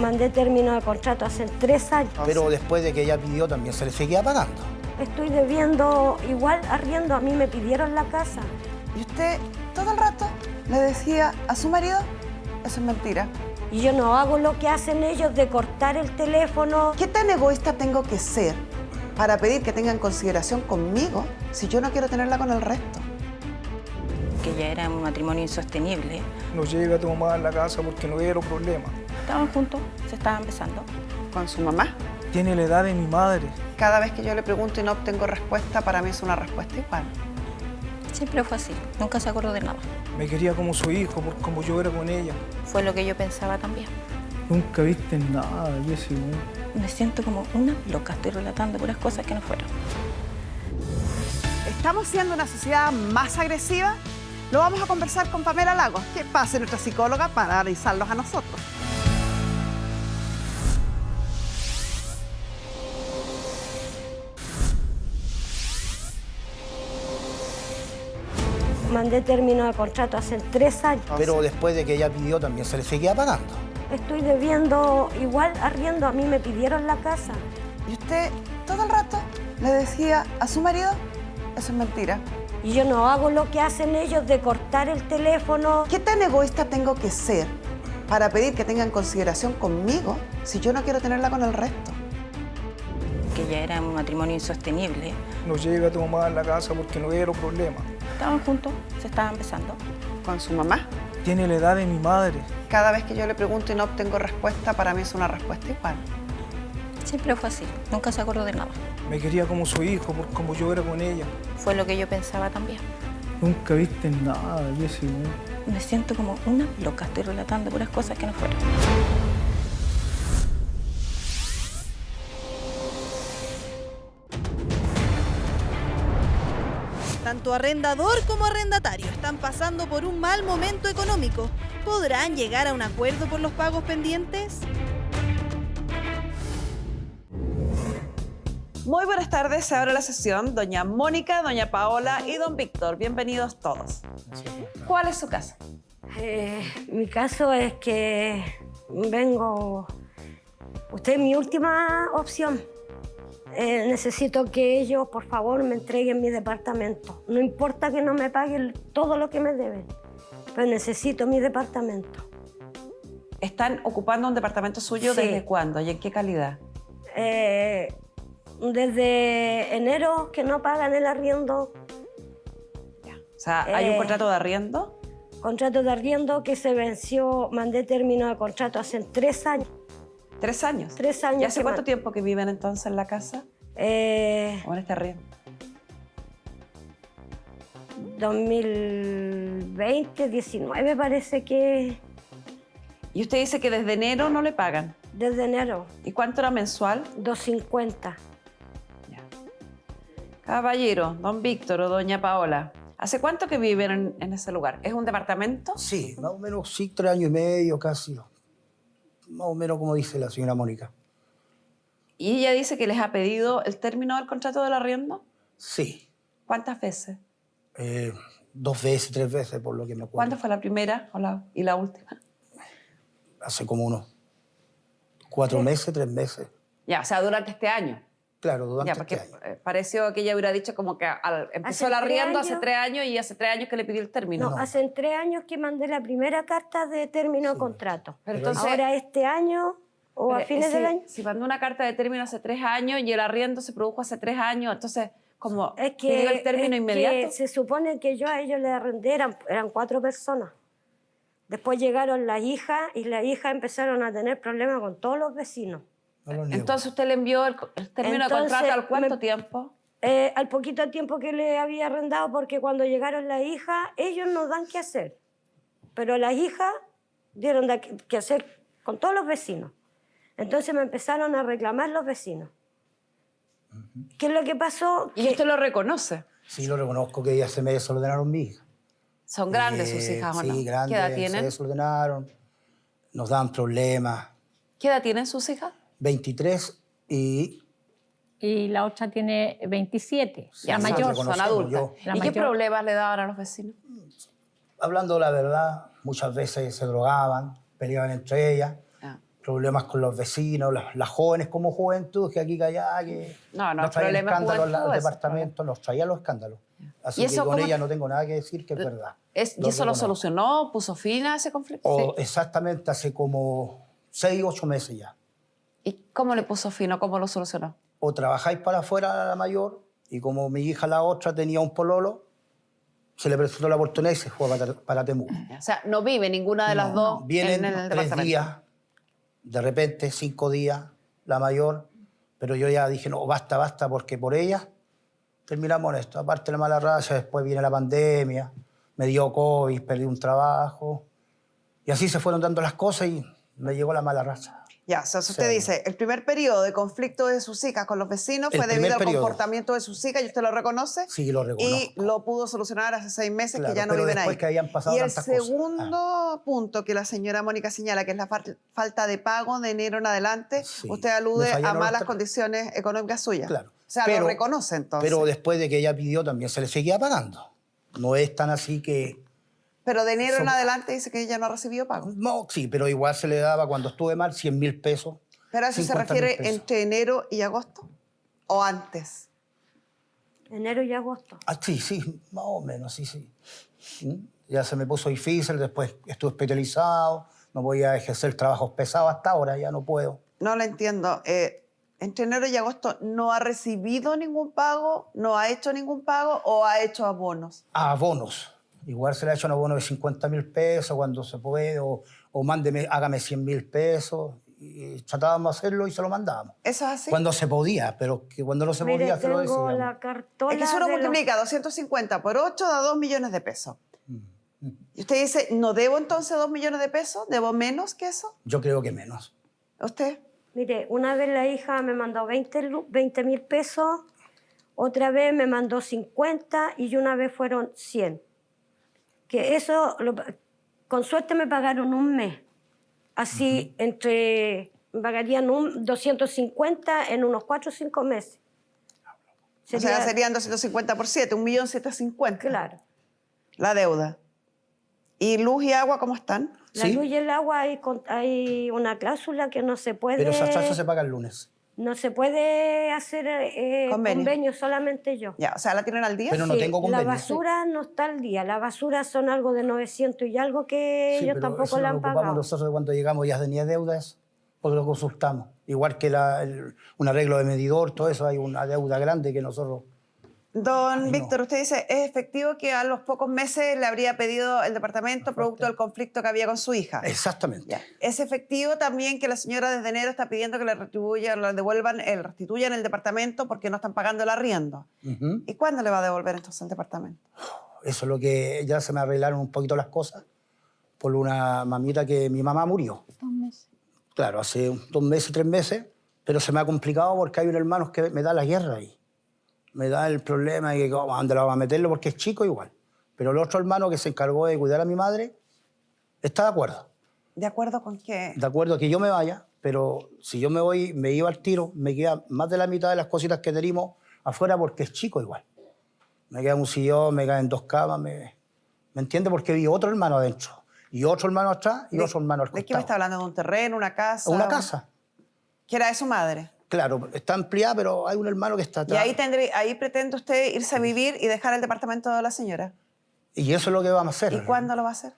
Mandé término de contrato hace 3 años. Pero después de que ella pidió también se le seguía pagando. Estoy debiendo igual arriendo, a mí me pidieron la casa. ¿Y usted todo el rato le decía a su marido? Eso es mentira. Y yo no hago lo que hacen ellos de cortar el teléfono. ¿Qué tan egoísta tengo que ser para pedir que tengan consideración conmigo si yo no quiero tenerla con el resto? Que ya era un matrimonio insostenible. No llega tu mamá a la casa porque no veo problema. Estaban juntos, se estaban besando. ¿Con su mamá? Tiene la edad de mi madre. Cada vez que yo le pregunto y no obtengo respuesta, para mí es una respuesta igual. Siempre fue así, nunca se acordó de nada. Me quería como su hijo, por como yo era con ella. Fue lo que yo pensaba también. Nunca viste nada, Jessy. Me siento como una loca, estoy relatando puras cosas que no fueron. ¿Estamos siendo una sociedad más agresiva? Lo vamos a conversar con Pamela Lagos, que pase nuestra psicóloga para analizarlos a nosotros. Mandé término de contrato hace 3 años. Pero después de que ella pidió también se le seguía pagando. Estoy debiendo igual arriendo, a mí me pidieron la casa. ¿Y usted todo el rato le decía a su marido? Eso es mentira. Y yo no hago lo que hacen ellos de cortar el teléfono. ¿Qué tan egoísta tengo que ser para pedir que tengan consideración conmigo si yo no quiero tenerla con el resto? Que ya era un matrimonio insostenible. No llega tu mamá a la casa porque no veo problema. Estaban juntos, se estaban besando. ¿Con su mamá? Tiene la edad de mi madre. Cada vez que yo le pregunto y no obtengo respuesta, para mí es una respuesta igual. Siempre fue así, nunca se acordó de nada. Me quería como su hijo, por como yo era con ella. Fue lo que yo pensaba también. Nunca viste nada, Jessy. Me siento como una loca, estoy relatando puras cosas que no fueron. Tanto arrendador como arrendatario están pasando por un mal momento económico. ¿Podrán llegar a un acuerdo por los pagos pendientes? Muy buenas tardes, se abre la sesión. Doña Mónica, doña Paola y don Víctor. Bienvenidos todos. ¿Cuál es su caso? Mi caso es que vengo... Usted es mi última opción. Necesito que ellos, por favor, me entreguen mi departamento. No importa que no me paguen todo lo que me deben, pero necesito mi departamento. ¿Están ocupando un departamento suyo Sí. desde cuándo y en qué calidad? Desde enero que no pagan el arriendo. O sea, ¿hay un contrato de arriendo? Contrato de arriendo que se venció, mandé término de contrato hace 3 años. 3 años. 3 años. ¿Y hace que cuánto tiempo que viven entonces en la casa? ¿O en este arriendo? 2020, 19 parece que Y usted dice que desde enero no le pagan. desde enero, ¿Y cuánto era mensual? 250. Ya. Caballero, don Víctor o doña Paola, ¿hace cuánto que viven en ese lugar? ¿Es un departamento? Sí, más o menos sí, 3 años y medio casi. Más o menos como dice la señora Mónica. ¿Y ella dice que les ha pedido el término del contrato del arriendo? Sí. ¿Cuántas veces? 2 veces, 3 veces, por lo que me acuerdo. ¿Cuándo fue la primera y la última? Hace como unos 4 meses, 3 meses. Ya, o sea, durante este año. Claro, durante Ya, porque este año. pareció que ella hubiera dicho como que empezó el Hace 3 arriendo hace años. 3 años y hace 3 años que le pidió el término. No, hace 3 años que mandé la primera carta de término de contrato. Pero entonces- Ahora este año o a Pero, fines del año. Si mandó una carta de término hace 3 años y el arriendo se produjo hace 3 años, entonces, como Es que, pidió el término es inmediato. que se supone que yo a ellos les arrendé, eran 4 personas. Después llegaron las hijas y las hijas empezaron a tener problemas con todos los vecinos. No lo niego. Entonces usted le envió el término de Entonces, contrato ¿al cuánto me- tiempo? Al poquito tiempo que le había arrendado, porque cuando llegaron las hijas, ellos nos dan qué hacer. Pero las hijas dieron que hacer con todos los vecinos. Entonces me empezaron a reclamar los vecinos. ¿Qué es lo que pasó? Y usted lo reconoce. Sí, lo reconozco que ya se me desordenaron mi hija. Son grandes sus hijas, ¿o no? Sí, grandes. ¿Qué edad Se tienen? desordenaron, nos dan problemas. ¿Qué edad tienen sus hijas? 23 y... Y la otra tiene 27, la sí, mayor. reconozco Son adultas. yo. La ¿Y qué mayor. problemas le daban a los vecinos? Hablando la verdad, muchas veces se drogaban, peleaban entre ellas. Ah. problemas con los vecinos, las jóvenes como juventud, que aquí que allá, que No, nos traían problemas de escándalos juventud, al eso, departamento, nos traían los escándalos. Así ¿Y que eso con cómo- ella no tengo nada que decir, que es verdad. ¿Y eso lo reconozco. solucionó? ¿Puso fin a ese conflicto? O exactamente hace como 6, 8 meses ya. ¿Y cómo le puso fin o cómo lo solucionó? O trabajáis para afuera la mayor, y como mi hija la otra tenía un pololo, se le presentó la oportunidad y se fue para Temuco. O sea, no vive ninguna de las dos Vienen en el 3 departamento. días, de repente 5 días, la mayor, pero yo ya dije, no, basta, basta, porque por ella terminamos en esto. Aparte de la mala racha, después viene la pandemia, me dio COVID, perdí un trabajo, y así se fueron dando las cosas y me llegó la mala racha. Ya, o sea, usted Sí. dice, el primer periodo de conflicto de sus hijas con los vecinos El fue debido primer al periodo. comportamiento de sus hijas y usted lo reconoce. Sí, lo reconozco. Y lo pudo solucionar hace 6 meses Claro, que ya no pero viven después ahí. que habían pasado y el tantas cosas. segundo punto que la señora Mónica señala, que es la falta de pago de enero en adelante, Sí, usted me alude a fallaron malas los condiciones económicas suyas. Claro. O sea, Pero- lo reconoce entonces. Pero después de que ella pidió también se le seguía pagando. No es tan así que... Pero de enero en Somos- adelante dice que ella no ha recibido pago. No, sí, pero igual se le daba cuando estuve mal 100.000 pesos. ¿Pero a eso se 50.000 refiere pesos. entre enero y agosto? ¿O antes? Enero y agosto. Ah, sí, sí, más o menos, sí, sí. Ya se me puso difícil, después estuve hospitalizado, no voy a ejercer trabajos pesados hasta ahora, ya no puedo. No lo entiendo. ¿Entre enero y agosto no ha recibido ningún pago, no ha hecho ningún pago o ha hecho abonos? A bonos. Igual se le ha hecho un abono de 50.000 pesos cuando se puede, o mándeme, hágame 100.000 pesos. Y tratábamos de hacerlo y se lo mandábamos. ¿Eso es así? Cuando se podía, pero que cuando no se Mire, podía se lo tengo decíamos. la cartola Es que si uno de los- multiplica 250 por 8 da 2 millones de pesos. Mm, Y usted dice, ¿no debo entonces 2 millones de pesos? ¿Debo menos que eso? Yo creo que menos. ¿Usted? Mire, una vez la hija me mandó 20.000 pesos, otra vez me mandó 50 y una vez fueron 100. Que eso, con suerte me pagaron un mes. Así, me pagarían 250 en unos 4 o 5 meses. O sea, serían 250 por 7, 1.750.000. Claro. La deuda. ¿Y luz y agua cómo están? La ¿Sí? luz y el agua hay una cláusula que no se puede... Pero esas tasas se pagan el lunes. No se puede hacer Convenio. convenio, solamente yo. Ya, o sea, ¿la tienen al día? Pero no Sí, tengo la convenio. basura no está al día. La basura son algo de 900 y algo que Sí, ellos pero tampoco eso la lo han ocupamos pagado. nosotros cuando llegamos ya tenía deudas, pues lo consultamos. Igual que un arreglo de medidor, todo eso, hay una deuda grande que nosotros... Don Ay, Víctor, usted dice, ¿es efectivo que a los pocos meses le habría pedido el departamento producto del conflicto que había con su hija? Exactamente. Ya. ¿Es efectivo también que la señora desde enero está pidiendo que le restituyan el departamento porque no están pagando el arriendo? Ujú. ¿Y cuándo le va a devolver entonces el departamento? Eso es lo que ya se me arreglaron un poquito las cosas por una mamita que mi mamá murió. 2 meses. Claro, hace 2 meses, 3 meses, pero se me ha complicado porque hay un hermano que me da la guerra ahí. Me da el problema de que ¿a dónde la vamos a meterlo? Porque es chico igual. Pero el otro hermano que se encargó de cuidar a mi madre está de acuerdo. ¿De acuerdo con qué? De acuerdo que yo me vaya, pero si yo me voy, me iba al tiro, me queda más de la mitad de las cositas que tenemos afuera porque es chico igual. Me queda un sillón, me quedan 2 camas, ¿me entiende? Porque vi otro hermano adentro, y otro hermano atrás, y otro hermano al ¿De qué me está costado. hablando? ¿De un terreno, una casa? Una casa, Que era de su madre. claro, está ampliada, pero hay un hermano que está Y atrás. ahí pretende usted irse a vivir y dejar el departamento de la señora. Y eso es lo que vamos a hacer. ¿Y cuándo lo va a hacer?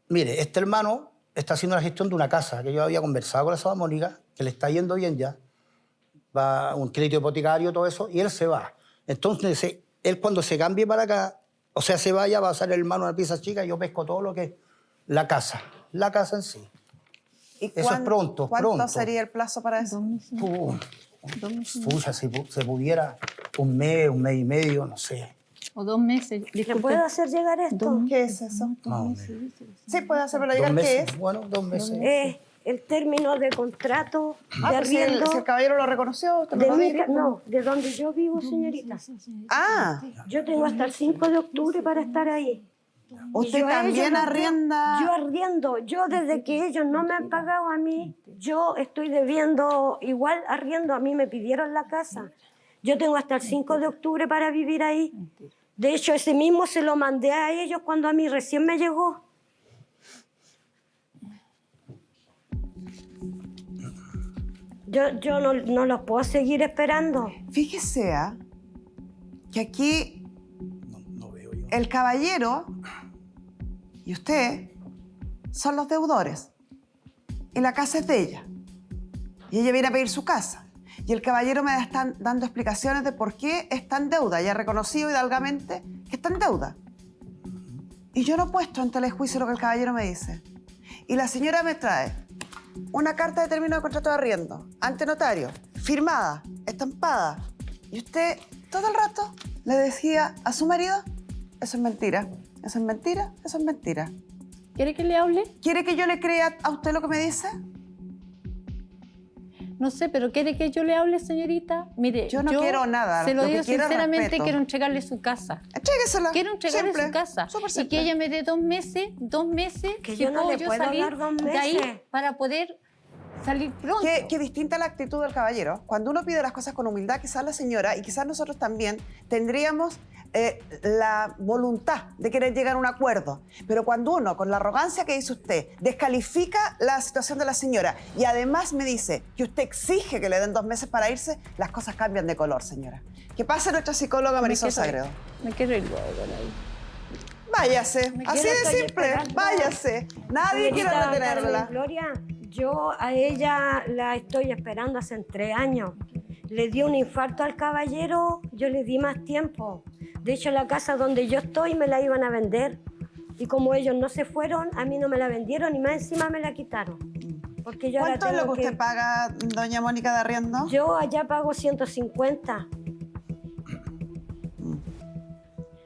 Mire, este hermano está haciendo la gestión de una casa que yo había conversado con la señora Mónica, que le está yendo bien ya. Va un crédito hipotecario, todo eso, y él se va. Entonces, él cuando se cambie para acá, o sea, se vaya, va a ser el hermano una pieza chica y yo pesco todo lo que es la casa en sí. ¿Y Eso es pronto, ¿Cuánto pronto. sería el plazo para eso? 2 meses. Pucha, si se pudiera un mes y medio, no sé. O 2 meses. ¿Le Disculpe. puedo hacer llegar esto? ¿Qué es eso? Más o menos. Sí, puede hacérmelo 2 llegar. ¿Qué meses, es? bueno, 2 meses. El término de contrato de Pues si arriendo el caballero lo reconoció, usted me de lo dijo. no, de donde yo vivo, señorita. Ah, Yo tengo hasta el 5 de octubre para estar ahí. usted Y yo a ellos también los arrienda. Yo arriendo. Yo desde que ellos no me han pagado a mí, yo estoy debiendo igual arriendo. A mí me pidieron la casa. Yo tengo hasta el 5 de octubre para vivir ahí. De hecho, ese mismo se lo mandé a ellos cuando a mí recién me llegó. Yo no los puedo seguir esperando. Fíjese que aquí No veo yo. el caballero y usted son los deudores. Y la casa es de ella. Y ella viene a pedir su casa. Y el caballero me está dando explicaciones de por qué está en deuda. Y ha reconocido hidalgamente que está en deuda. Y yo no he puesto en telejuicio lo que el caballero me dice. Y la señora me trae una carta de término de contrato de arriendo, ante notario, firmada, estampada. Y usted todo el rato le decía a su marido, eso es mentira, eso es mentira, eso es mentira. ¿Quiere que le hable? ¿Quiere que yo le crea a usted lo que me dice? No sé, pero ¿quiere que yo le hable, señorita? Mire, Yo no quiero nada, Se lo lo que digo quiero es sinceramente, respeto. quiero entregarle su casa. Entréguesela. Quiero entregarle Simple, su casa. súper Y simple. que ella me dé 2 meses, Que si yo no puedo le puedo salir dar 2 de ahí meses. para poder salir pronto. Qué distinta la actitud del caballero. Cuando uno pide las cosas con humildad, quizás la señora y quizás nosotros también tendríamos la voluntad de querer llegar a un acuerdo. Pero cuando uno, con la arrogancia que dice usted, descalifica la situación de la señora y además me dice que usted exige que le den 2 meses para irse, las cosas cambian de color, señora. Que pase nuestra psicóloga Marisol Sagredo. Me quiero ir luego por ahí. Váyase, Me así quiero, de estoy simple, esperando. váyase. Nadie quiere Señorita retenerla. Carmen Gloria, yo a ella la estoy esperando hace 3 años. Le di un infarto al caballero, yo le di más tiempo. De hecho, la casa donde yo estoy me la iban a vender. Y como ellos no se fueron, a mí no me la vendieron y más encima me la quitaron. Porque yo ahora ¿Cuánto es lo tengo que usted paga, doña Mónica, de arriendo? Yo allá pago 150.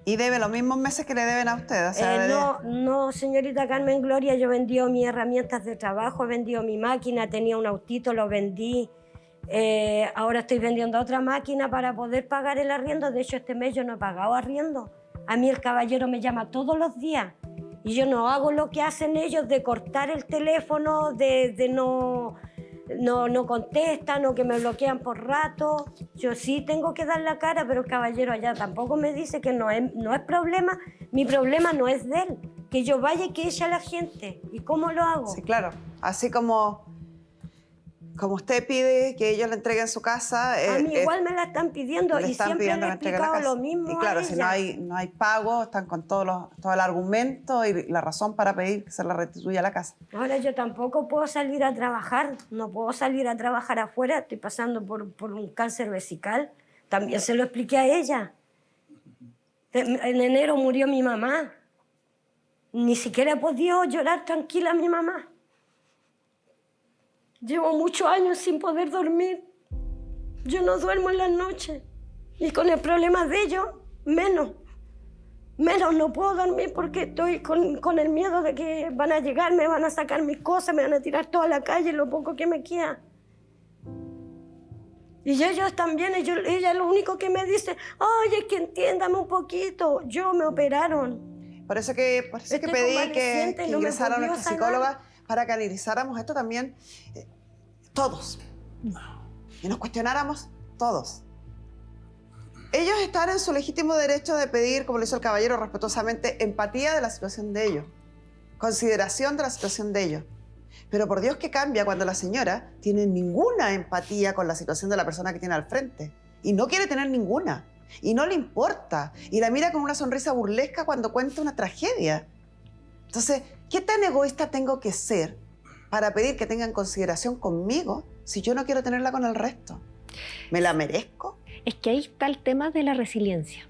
Y debe los mismos meses que le deben a usted. O sea, No, señorita Carmen Gloria, yo vendí mis herramientas de trabajo, he vendido mi máquina, tenía un autito, lo vendí. Ahora estoy vendiendo otra máquina para poder pagar el arriendo. De hecho, este mes yo no he pagado arriendo. A mí el caballero me llama todos los días y yo no hago lo que hacen ellos de cortar el teléfono, de no contestan o que me bloquean por rato. Yo sí tengo que dar la cara, pero el caballero allá tampoco me dice que no es problema. Mi problema no es de él, que yo vaya y que eche a la gente. ¿Y cómo lo hago? sí, claro. Así como usted pide que ellos le entreguen su casa. A mí igual me la están pidiendo le y están siempre pidiendo le he que entregue la explicado casa. lo mismo Y claro, a si ella. no hay pago, están con todo el argumento y la razón para pedir que se le restituya la casa. Ahora yo tampoco puedo salir a trabajar, no puedo salir a trabajar afuera, estoy pasando por un cáncer vesical. También se lo expliqué a ella. En enero murió mi mamá. Ni siquiera he podido llorar tranquila a mi mamá. Llevo muchos años sin poder dormir. Yo no duermo en las noches. Y con el problema de ellos, menos. Menos no puedo dormir porque estoy con el miedo de que van a llegar, me van a sacar mis cosas, me van a tirar toda la calle, lo poco que me queda. Y ellos también, ella lo único que me dice, ay, es que entiéndame un poquito. Yo me operaron. Por eso que Estoy pedí que convaleciente y no me ingresara volvió nuestra a sanar. psicóloga para que analizáramos esto también todos. Y nos cuestionáramos todos. Ellos están en su legítimo derecho de pedir, como lo hizo el caballero respetuosamente, empatía de la situación de ellos, consideración de la situación de ellos. Pero por Dios que cambia cuando la señora tiene ninguna empatía con la situación de la persona que tiene al frente. Y no quiere tener ninguna. Y no le importa. Y la mira con una sonrisa burlesca cuando cuenta una tragedia. Entonces, ¿qué tan egoísta tengo que ser para pedir que tengan consideración conmigo si yo no quiero tenerla con el resto? ¿Me la merezco? Es que ahí está el tema de la resiliencia.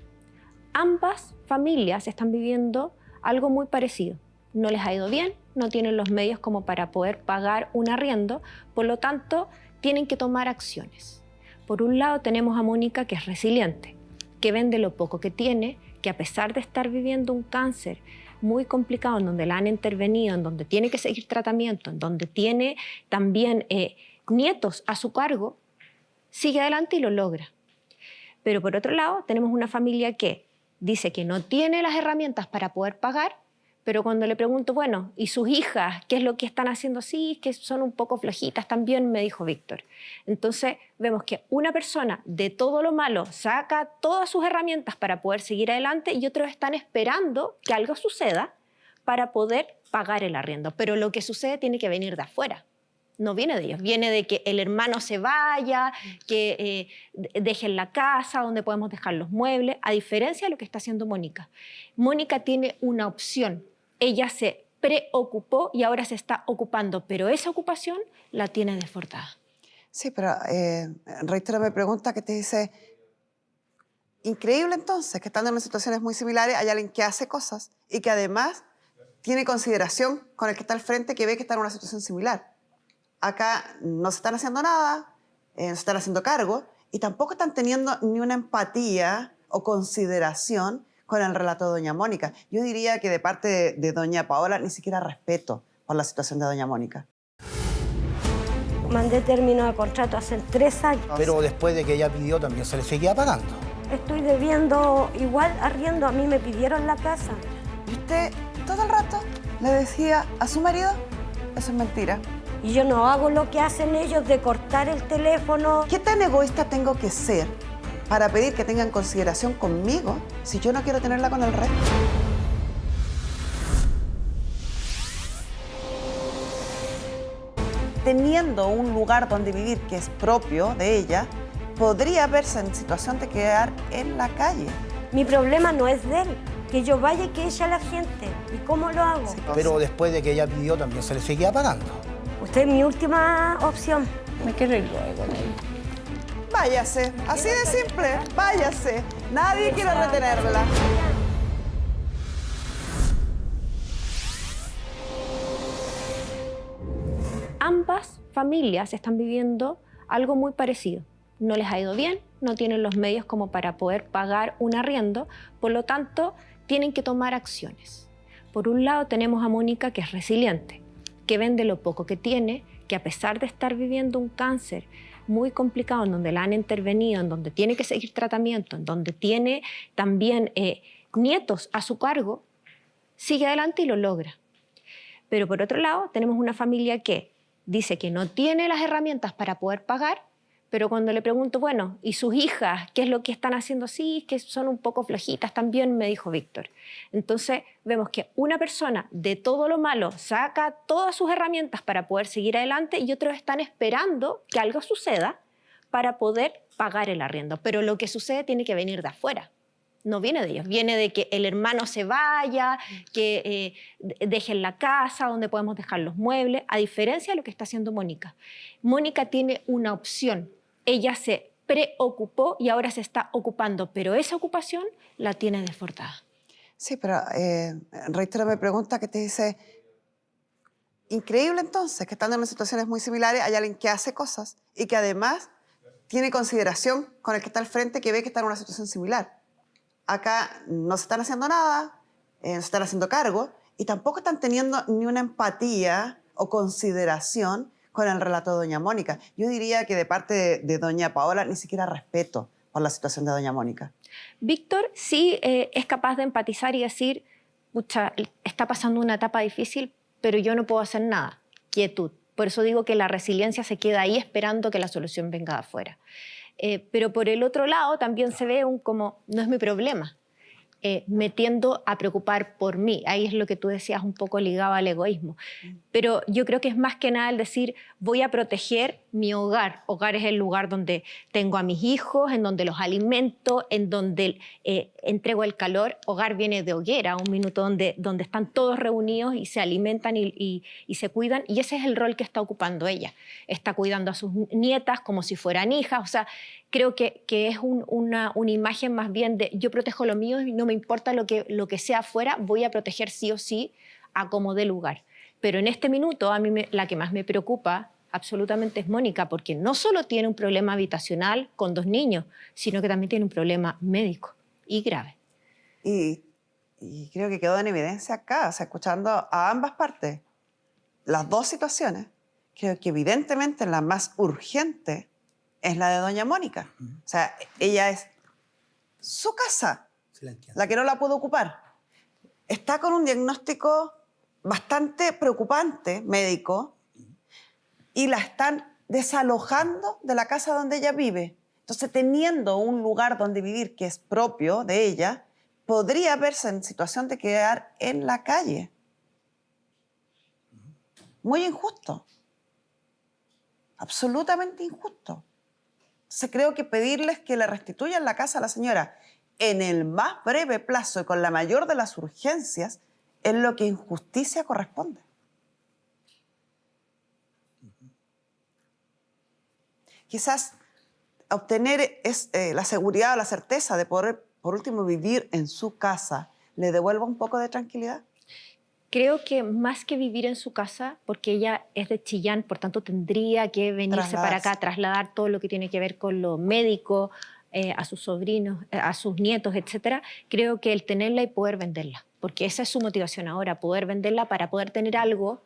Ambas familias están viviendo algo muy parecido. No les ha ido bien, no tienen los medios como para poder pagar un arriendo, por lo tanto, tienen que tomar acciones. Por un lado tenemos a Mónica, que es resiliente, que vende lo poco que tiene, que a pesar de estar viviendo un cáncer muy complicado, en donde la han intervenido, en donde tiene que seguir tratamiento, en donde tiene también nietos a su cargo, sigue adelante y lo logra. Pero por otro lado, tenemos una familia que dice que no tiene las herramientas para poder pagar, pero cuando le pregunto, bueno, ¿y sus hijas qué es lo que están haciendo? Sí, que son un poco flojitas también, me dijo Víctor. Entonces vemos que una persona de todo lo malo saca todas sus herramientas para poder seguir adelante y otros están esperando que algo suceda para poder pagar el arriendo. Pero lo que sucede tiene que venir de afuera. No viene de ellos, viene de que el hermano se vaya, que dejen la casa donde podemos dejar los muebles, a diferencia de lo que está haciendo Mónica. Mónica tiene una opción, ella se preocupó y ahora se está ocupando, pero esa ocupación la tiene desbordada. Sí, pero reitero mi pregunta que te dice, increíble entonces que estando en situaciones muy similares hay alguien que hace cosas y que además tiene consideración con el que está al frente, que ve que está en una situación similar. Acá no se están haciendo nada, no se están haciendo cargo y tampoco están teniendo ni una empatía o consideración con el relato de doña Mónica. Yo diría que de parte de doña Paola ni siquiera respeto por la situación de doña Mónica. Mandé término de contrato hace 3 años. Pero después de que ella pidió también se le seguía pagando. Estoy debiendo igual arriendo, a mí me pidieron la casa. Y usted todo el rato le decía a su marido, eso es mentira. Y yo no hago lo que hacen ellos de cortar el teléfono. ¿Qué tan egoísta tengo que ser para pedir que tengan consideración conmigo si yo no quiero tenerla con el resto? Teniendo un lugar donde vivir que es propio de ella, podría verse en situación de quedar en la calle. Mi problema no es de él, que yo vaya y que eche a la gente. ¿Y cómo lo hago? Pero después de que ella pidió también se le seguía pagando. Usted es mi última opción. Me quiero ir luego de ahí. Váyase, así de simple, váyase. Nadie quiere retenerla. Ambas familias están viviendo algo muy parecido. No les ha ido bien, no tienen los medios como para poder pagar un arriendo, por lo tanto, tienen que tomar acciones. Por un lado tenemos a Mónica, que es resiliente, que vende lo poco que tiene, que a pesar de estar viviendo un cáncer muy complicado, en donde la han intervenido, en donde tiene que seguir tratamiento, en donde tiene también nietos a su cargo, sigue adelante y lo logra. Pero por otro lado, tenemos una familia que dice que no tiene las herramientas para poder pagar, pero cuando le pregunto, bueno, ¿y sus hijas qué es lo que están haciendo? Sí, que son un poco flojitas también, me dijo Víctor. Entonces vemos que una persona de todo lo malo saca todas sus herramientas para poder seguir adelante y otros están esperando que algo suceda para poder pagar el arriendo. Pero lo que sucede tiene que venir de afuera. No viene de ellos, viene de que el hermano se vaya, que dejen la casa donde podemos dejar los muebles, a diferencia de lo que está haciendo Mónica. Mónica tiene una opción, ella se preocupó y ahora se está ocupando, pero esa ocupación la tiene desbordada. Sí, pero reitero mi pregunta que te dice, increíble entonces que estando en situaciones muy similares hay alguien que hace cosas y que además tiene consideración con el que está al frente, que ve que está en una situación similar. Acá no se están haciendo nada, no se están haciendo cargo y tampoco están teniendo ni una empatía o consideración con el relato de doña Mónica. Yo diría que de parte de doña Paola ni siquiera respeto por la situación de doña Mónica. Víctor sí es capaz de empatizar y decir, pucha, está pasando una etapa difícil, pero yo no puedo hacer nada. Quietud. Por eso digo que la resiliencia se queda ahí esperando que la solución venga de afuera. Pero por el otro lado también se ve como, no es mi problema. Me tiendo a preocupar por mí. Ahí es lo que tú decías, un poco ligado al egoísmo. Pero yo creo que es más que nada el decir, voy a proteger mi hogar. Hogar es el lugar donde tengo a mis hijos, en donde los alimento, en donde entrego el calor. Hogar viene de hoguera, un minuto donde están todos reunidos y se alimentan y se cuidan. Y ese es el rol que está ocupando ella. Está cuidando a sus nietas como si fueran hijas. O sea, creo que es una imagen más bien de yo protejo lo mío y no me importa lo que sea afuera, voy a proteger sí o sí a como dé lugar. Pero en este minuto a mí la que más me preocupa absolutamente es Mónica, porque no solo tiene un problema habitacional con 2 niños, sino que también tiene un problema médico y grave. Y creo que quedó en evidencia acá, o sea, escuchando a ambas partes, las dos situaciones, creo que evidentemente la más urgente es la de doña Mónica. O sea, ella es su casa, la que no la pudo ocupar. Está con un diagnóstico bastante preocupante, médico, y la están desalojando de la casa donde ella vive. Entonces, teniendo un lugar donde vivir que es propio de ella, podría verse en situación de quedar en la calle. Muy injusto. absolutamente injusto. Entonces creo que pedirles que le restituyan la casa a la señora en el más breve plazo y con la mayor de las urgencias es lo que en justicia corresponde. Quizás obtener la seguridad o la certeza de poder, por último, vivir en su casa, ¿le devuelva un poco de tranquilidad? Creo que más que vivir en su casa, porque ella es de Chillán, por tanto tendría que venirse para acá, trasladar todo lo que tiene que ver con lo médico, a sus sobrinos, a sus nietos, etcétera. Creo que el tenerla y poder venderla, porque esa es su motivación ahora, poder venderla para poder tener algo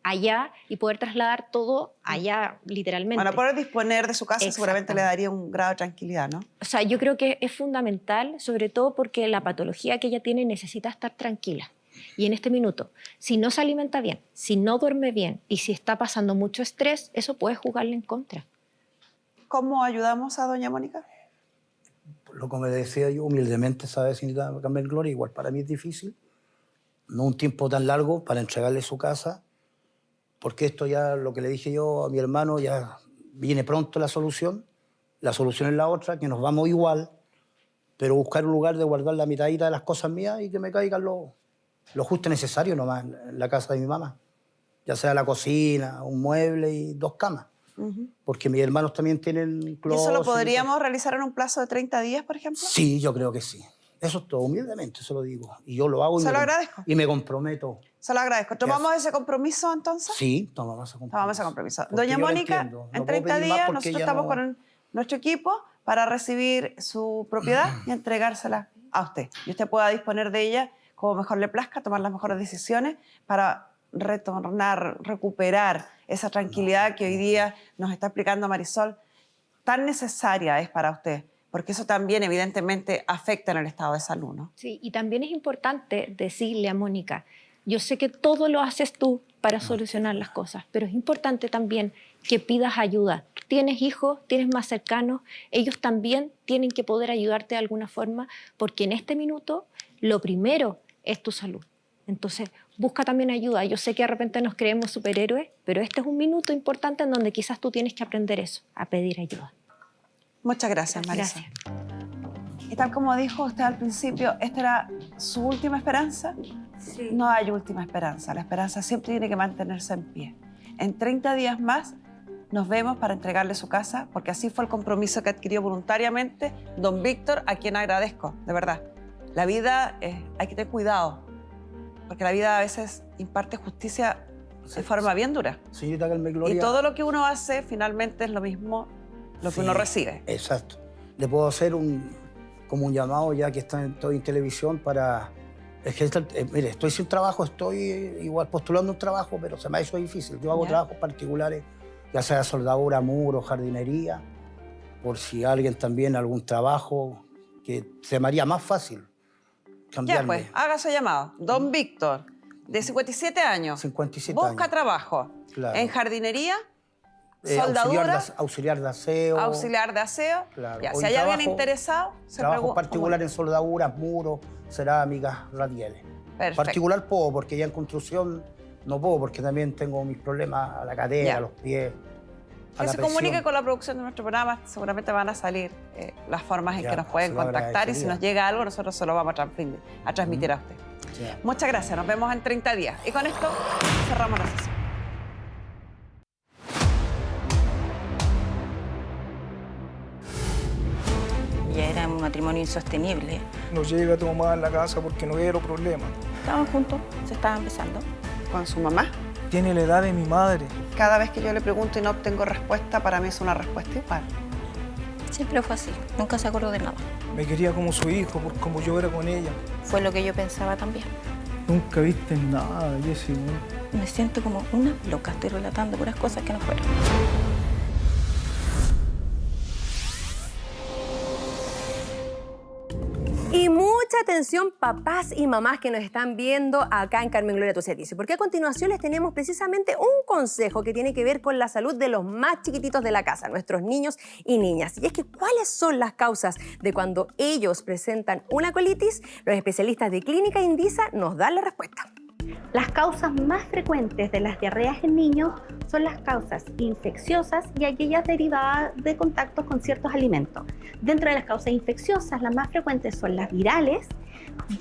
allá y poder trasladar todo allá, literalmente. Bueno, poder disponer de su casa seguramente le daría un grado de tranquilidad, ¿no? O sea, yo creo que es fundamental, sobre todo porque la patología que ella tiene necesita estar tranquila. Y en este minuto, si no se alimenta bien, si no duerme bien y si está pasando mucho estrés, eso puede jugarle en contra. ¿Cómo ayudamos a doña Mónica? Lo que me decía yo, humildemente, ¿sabes, señorita Carmen Gloria? Igual para mí es difícil, no un tiempo tan largo para entregarle su casa, porque esto ya, lo que le dije yo a mi hermano, ya viene pronto la solución es la otra, que nos vamos igual, pero buscar un lugar de guardar la mitadita de las cosas mías y que me caigan lo justo y necesario nomás en la casa de mi mamá, ya sea la cocina, un mueble y 2 camas. Porque mis hermanos también tienen closet. ¿Y eso lo podríamos realizar en un plazo de 30 días, por ejemplo? Sí, yo creo que sí. Eso es todo, humildemente se lo digo. Y yo lo hago. Se lo agradezco. Y me comprometo. Se lo agradezco. ¿Tomamos ese compromiso entonces? Sí, tomamos ese compromiso. Tomamos ese compromiso. Porque Doña yo lo Mónica, entiendo. en No 30 puedo pedir más días porque nosotros ya estamos no- con nuestro equipo para recibir su propiedad y entregársela a usted. Y usted pueda disponer de ella como mejor le plazca, tomar las mejores decisiones para retornar, recuperar esa tranquilidad que hoy día nos está explicando Marisol, tan necesaria es para usted, porque eso también evidentemente afecta en el estado de salud, ¿no? Sí, y también es importante decirle a Mónica, yo sé que todo lo haces tú para solucionar las cosas, pero es importante también que pidas ayuda. Tienes hijos, tienes más cercanos, ellos también tienen que poder ayudarte de alguna forma, porque en este minuto lo primero es tu salud. Entonces, busca también ayuda. Yo sé que de repente nos creemos superhéroes, pero este es un minuto importante en donde quizás tú tienes que aprender eso, a pedir ayuda. Muchas gracias, Marisol. Gracias. Y tal como dijo usted al principio, ¿esta era su última esperanza? Sí. No hay última esperanza. La esperanza siempre tiene que mantenerse en pie. En 30 días más nos vemos para entregarle su casa, porque así fue el compromiso que adquirió voluntariamente don Víctor, a quien agradezco, de verdad. La vida, hay que tener cuidado, porque la vida a veces imparte justicia de forma bien dura. Señorita Carmen Gloria. Y todo lo que uno hace finalmente es lo mismo lo que Sí, uno recibe. Exacto. Le puedo hacer como un llamado, ya que estoy en televisión, para... Es que mire, estoy sin trabajo, estoy igual postulando un trabajo, pero se me ha hecho difícil. Yo hago Ya. trabajos particulares, ya sea soldadura, muro, jardinería, por si alguien también algún trabajo que se me haría más fácil cambiarme. Ya pues, haga su llamado. Don Víctor, de 57 años. 57 Busca años. trabajo. Claro. En jardinería, soldadura, auxiliar de aseo. auxiliar de aseo. Claro. Ya, O si en hay alguien trabajo- interesado, se Trabajo pregunta. particular en soldaduras, muros, cerámicas, radieles. Perfecto. Particular puedo, porque ya en construcción no puedo, porque también tengo mis problemas a la cadera, Ya. a los pies, a Que la se presión. comunique con la producción de nuestro programa, seguramente van a salir las formas en Ya, que nos pueden se lo contactar y si agradecería. nos llega algo, nosotros se lo vamos a transmitir a usted. Ya. Muchas gracias, nos vemos en 30 días. Y con esto cerramos la sesión. Ya era un matrimonio insostenible. No llega tu mamá a la casa porque no veo problema. Estaban juntos, se estaban besando. Con su mamá. Tiene la edad de mi madre. Cada vez que yo le pregunto y no obtengo respuesta, para mí es una respuesta igual. Siempre fue así, nunca se acordó de nada. Me quería como su hijo, por como yo era con ella. Fue lo que yo pensaba también. Nunca viste nada, Jessy. Me siento como una loca, estoy relatando puras cosas que no fueron. Y mucha atención, papás y mamás que nos están viendo acá en Carmen Gloria Tu Servicio, porque a continuación les tenemos precisamente un consejo que tiene que ver con la salud de los más chiquititos de la casa, nuestros niños y niñas. Y es que, ¿cuáles son las causas de cuando ellos presentan una colitis? Los especialistas de Clínica Indisa nos dan la respuesta. Las causas más frecuentes de las diarreas en niños son las causas infecciosas y aquellas derivadas de contactos con ciertos alimentos. Dentro de las causas infecciosas, las más frecuentes son las virales,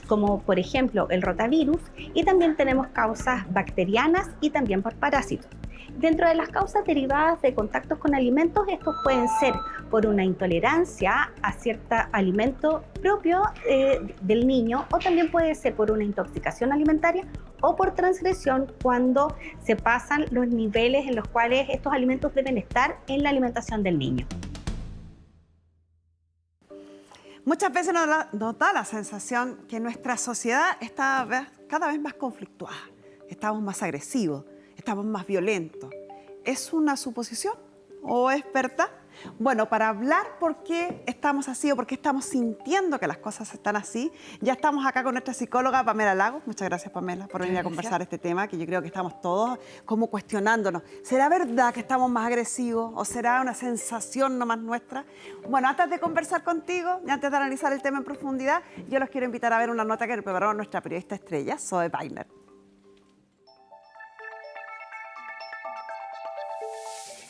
como por ejemplo el rotavirus, y también tenemos causas bacterianas y también por parásitos. Dentro de las causas derivadas de contactos con alimentos, estos pueden ser por una intolerancia a cierto alimento propio del niño, o también puede ser por una intoxicación alimentaria o por transgresión cuando se pasan los niveles en los cuales estos alimentos deben estar en la alimentación del niño. Muchas veces nos da la sensación que nuestra sociedad está cada vez más conflictuada. Estamos más agresivos, estamos más violentos. ¿Es una suposición o es verdad? Bueno, para hablar por qué estamos así o por qué estamos sintiendo que las cosas están así, ya estamos acá con nuestra psicóloga Pamela Lagos. Muchas gracias, Pamela, por venir a conversar este tema, que yo creo que estamos todos como cuestionándonos. ¿Será verdad que estamos más agresivos o será una sensación nomás nuestra? Bueno, antes de conversar contigo y antes de analizar el tema en profundidad, yo los quiero invitar a ver una nota que preparó nuestra periodista estrella, Zoe Weiner.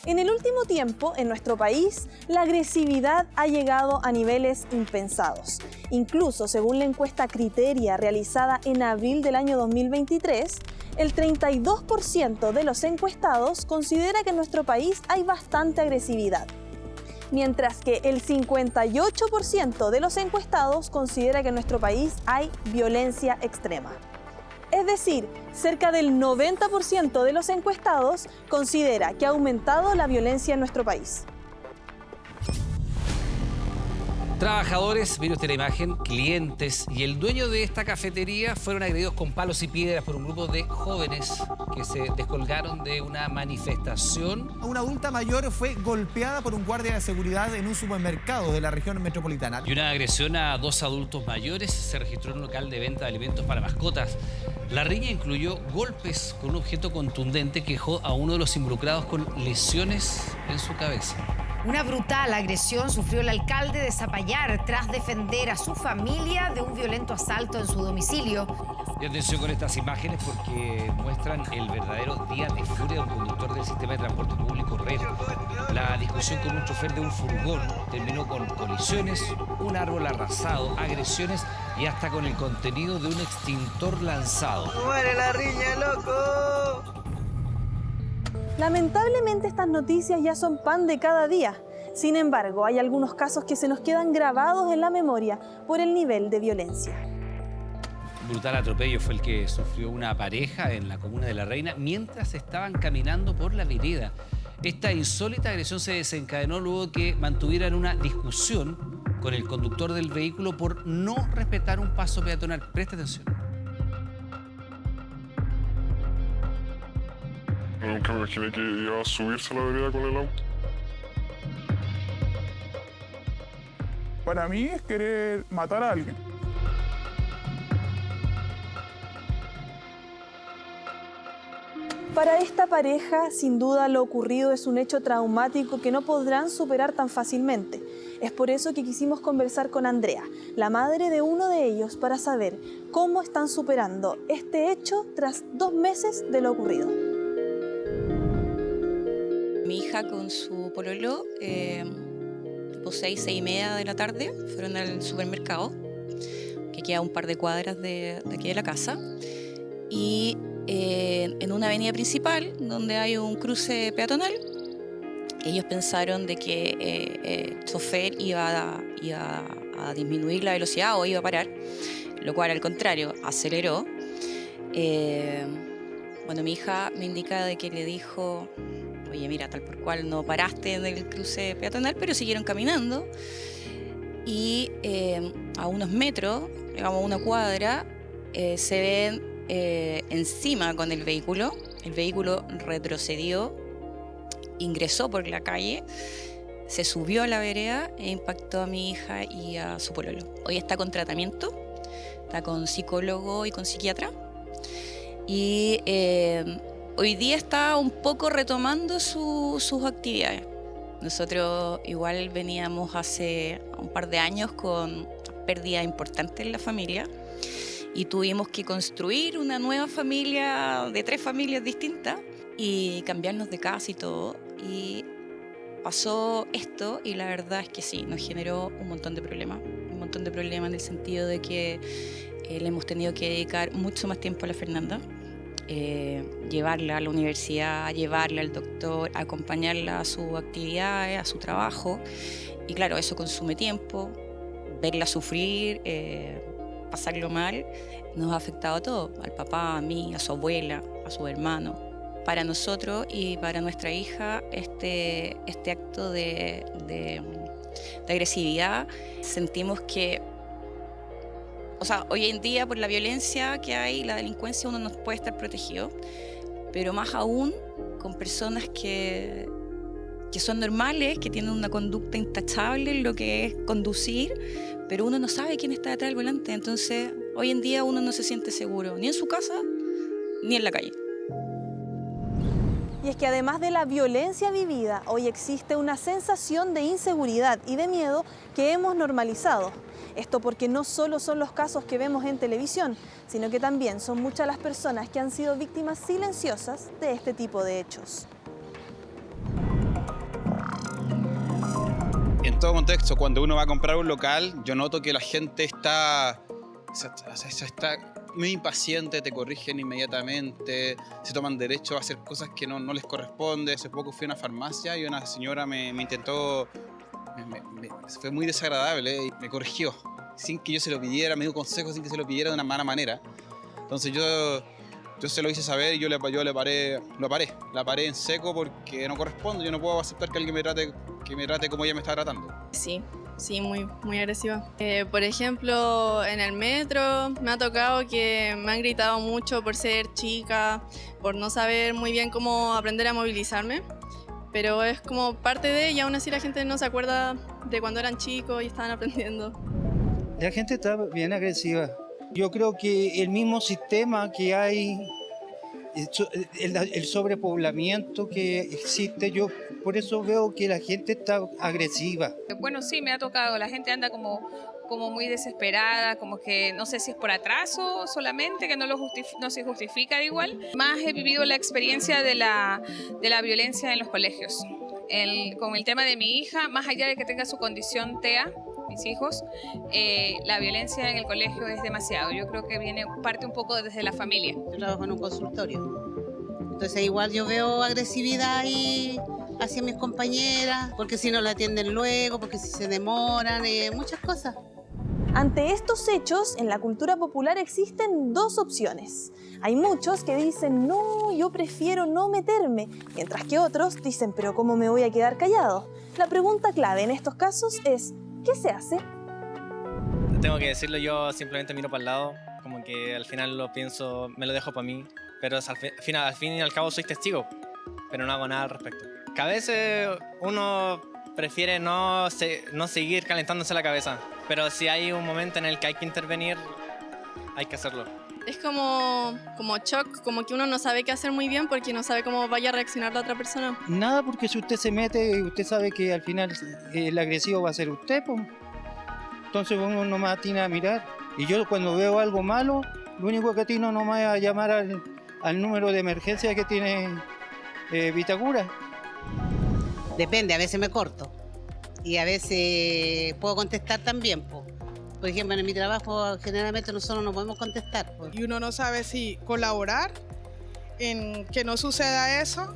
En el último tiempo, en nuestro país, la agresividad ha llegado a niveles impensados. Incluso, según la encuesta Criteria realizada en abril del año 2023, el 32% de los encuestados considera que en nuestro país hay bastante agresividad, mientras que el 58% de los encuestados considera que en nuestro país hay violencia extrema. Es decir, cerca del 90% de los encuestados considera que ha aumentado la violencia en nuestro país. Trabajadores, mire usted la imagen, clientes y el dueño de esta cafetería fueron agredidos con palos y piedras por un grupo de jóvenes que se descolgaron de una manifestación. Una adulta mayor fue golpeada por un guardia de seguridad en un supermercado de la región metropolitana. Y una agresión a dos adultos mayores se registró en un local de venta de alimentos para mascotas. La riña incluyó golpes con un objeto contundente que dejó a uno de los involucrados con lesiones en su cabeza. Una brutal agresión sufrió el alcalde de Zapallar tras defender a su familia de un violento asalto en su domicilio. Y atención con estas imágenes porque muestran el verdadero día de furia de un conductor del sistema de transporte público Red. La discusión con un chofer de un furgón terminó con colisiones, un árbol arrasado, agresiones y hasta con el contenido de un extintor lanzado. ¡Muere la riña, loco! Lamentablemente estas noticias ya son pan de cada día. Sin embargo, hay algunos casos que se nos quedan grabados en la memoria por el nivel de violencia. Brutal atropello fue el que sufrió una pareja en la comuna de La Reina mientras estaban caminando por la vereda. Esta insólita agresión se desencadenó luego de que mantuvieran una discusión con el conductor del vehículo por no respetar un paso peatonal. Presta atención. Nunca me imaginé que iba a subirse a la vereda con el auto. Para mí es querer matar a alguien. Para esta pareja, sin duda lo ocurrido es un hecho traumático que no podrán superar tan fácilmente. Es por eso que quisimos conversar con Andrea, la madre de uno de ellos, para saber cómo están superando este hecho tras 2 meses de lo ocurrido. Mi hija con su pololo, tipo 6:30 de la tarde, fueron al supermercado, que queda a un par de cuadras de aquí de la casa, y en una avenida principal, donde hay un cruce peatonal, ellos pensaron de que el chofer iba a disminuir la velocidad o iba a parar, lo cual al contrario aceleró. Bueno, mi hija me indica de que le dijo: oye, mira, tal por cual no paraste en el cruce peatonal, pero siguieron caminando. Y a unos metros, digamos una cuadra, se ven encima con el vehículo. El vehículo retrocedió, ingresó por la calle, se subió a la vereda e impactó a mi hija y a su pololo. Hoy está con tratamiento, está con psicólogo y con psiquiatra. Y hoy día está un poco retomando sus actividades. Nosotros igual veníamos hace un par de años con pérdidas importantes en la familia y tuvimos que construir una nueva familia de 3 familias distintas y cambiarnos de casa y todo. Y pasó esto y la verdad es que sí, nos generó un montón de problemas en el sentido de que le hemos tenido que dedicar mucho más tiempo a la Fernanda. Llevarla a la universidad, llevarla al doctor, acompañarla a sus actividades, a su trabajo. Y claro, eso consume tiempo, verla sufrir, pasarlo mal, nos ha afectado a todos, al papá, a mí, a su abuela, a su hermano. Para nosotros y para nuestra hija, este acto de agresividad, sentimos que, o sea, hoy en día por la violencia que hay, la delincuencia, uno no puede estar protegido, pero más aún con personas que son normales, que tienen una conducta intachable en lo que es conducir, pero uno no sabe quién está detrás del volante. Entonces, hoy en día uno no se siente seguro, ni en su casa, ni en la calle. Y es que además de la violencia vivida, hoy existe una sensación de inseguridad y de miedo que hemos normalizado. Esto porque no solo son los casos que vemos en televisión, sino que también son muchas las personas que han sido víctimas silenciosas de este tipo de hechos. En todo contexto, cuando uno va a comprar un local, yo noto que la gente está muy impaciente, te corrigen inmediatamente, se toman derecho a hacer cosas que no les corresponde. Hace poco fui a una farmacia y una señora me intentó, fue muy desagradable y me corrigió sin que yo se lo pidiera, me dio consejos sin que se lo pidiera de una mala manera. Entonces yo se lo hice saber y yo la paré en seco porque no corresponde. Yo no puedo aceptar que alguien me trate como ella me está tratando. Sí, muy agresiva. Por ejemplo, en el metro me ha tocado que me han gritado mucho por ser chica, por no saber muy bien cómo aprender a movilizarme, pero es como parte de, y aún así la gente no se acuerda de cuando eran chicos y estaban aprendiendo. La gente está bien agresiva. Yo creo que el mismo sistema que hay, el sobrepoblamiento que existe, yo por eso veo que la gente está agresiva. Bueno, sí, me ha tocado. La gente anda como muy desesperada, como que no sé si es por atraso solamente, que no se justifica de igual. Más he vivido la experiencia de la violencia en los colegios. Con el tema de mi hija, más allá de que tenga su condición TEA, mis hijos, la violencia en el colegio es demasiado. Yo creo que parte un poco desde la familia. Yo trabajo en un consultorio, entonces igual yo veo agresividad ahí hacia mis compañeras, porque si no la atienden luego, porque si se demoran, muchas cosas. Ante estos hechos, en la cultura popular existen 2 opciones. Hay muchos que dicen, no, yo prefiero no meterme, mientras que otros dicen, pero ¿cómo me voy a quedar callado? La pregunta clave en estos casos es, ¿qué se hace? Tengo que decirlo, yo simplemente miro para el lado, como que al final lo pienso, me lo dejo para mí, pero al fin y al cabo soy testigo, pero no hago nada al respecto. Que a veces uno prefiere no seguir calentándose la cabeza, pero si hay un momento en el que hay que intervenir, hay que hacerlo. Es como shock, como que uno no sabe qué hacer muy bien porque no sabe cómo vaya a reaccionar la otra persona. Nada, porque si usted se mete, usted sabe que al final el agresivo va a ser usted, pues. Entonces uno nomás tiene a mirar. Y yo cuando veo algo malo, lo único que atino nomás es a llamar al número de emergencia que tiene Vitacura. Depende, a veces me corto y a veces puedo contestar también, po. Por ejemplo, en mi trabajo generalmente nosotros no podemos contestar, po. Y uno no sabe si colaborar en que no suceda eso,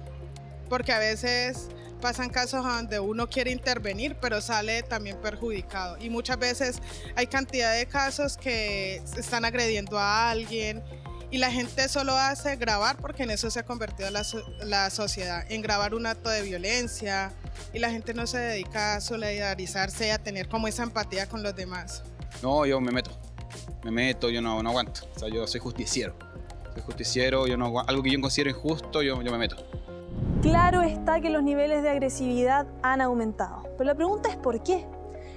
porque a veces pasan casos donde uno quiere intervenir, pero sale también perjudicado. Y muchas veces hay cantidad de casos que están agrediendo a alguien y la gente solo hace grabar, porque en eso se ha convertido la sociedad, en grabar un acto de violencia, y la gente no se dedica a solidarizarse y a tener como esa empatía con los demás. No, yo me meto, yo no aguanto. O sea, yo soy justiciero. Algo que yo considero injusto, yo me meto. Claro está que los niveles de agresividad han aumentado, pero la pregunta es ¿por qué?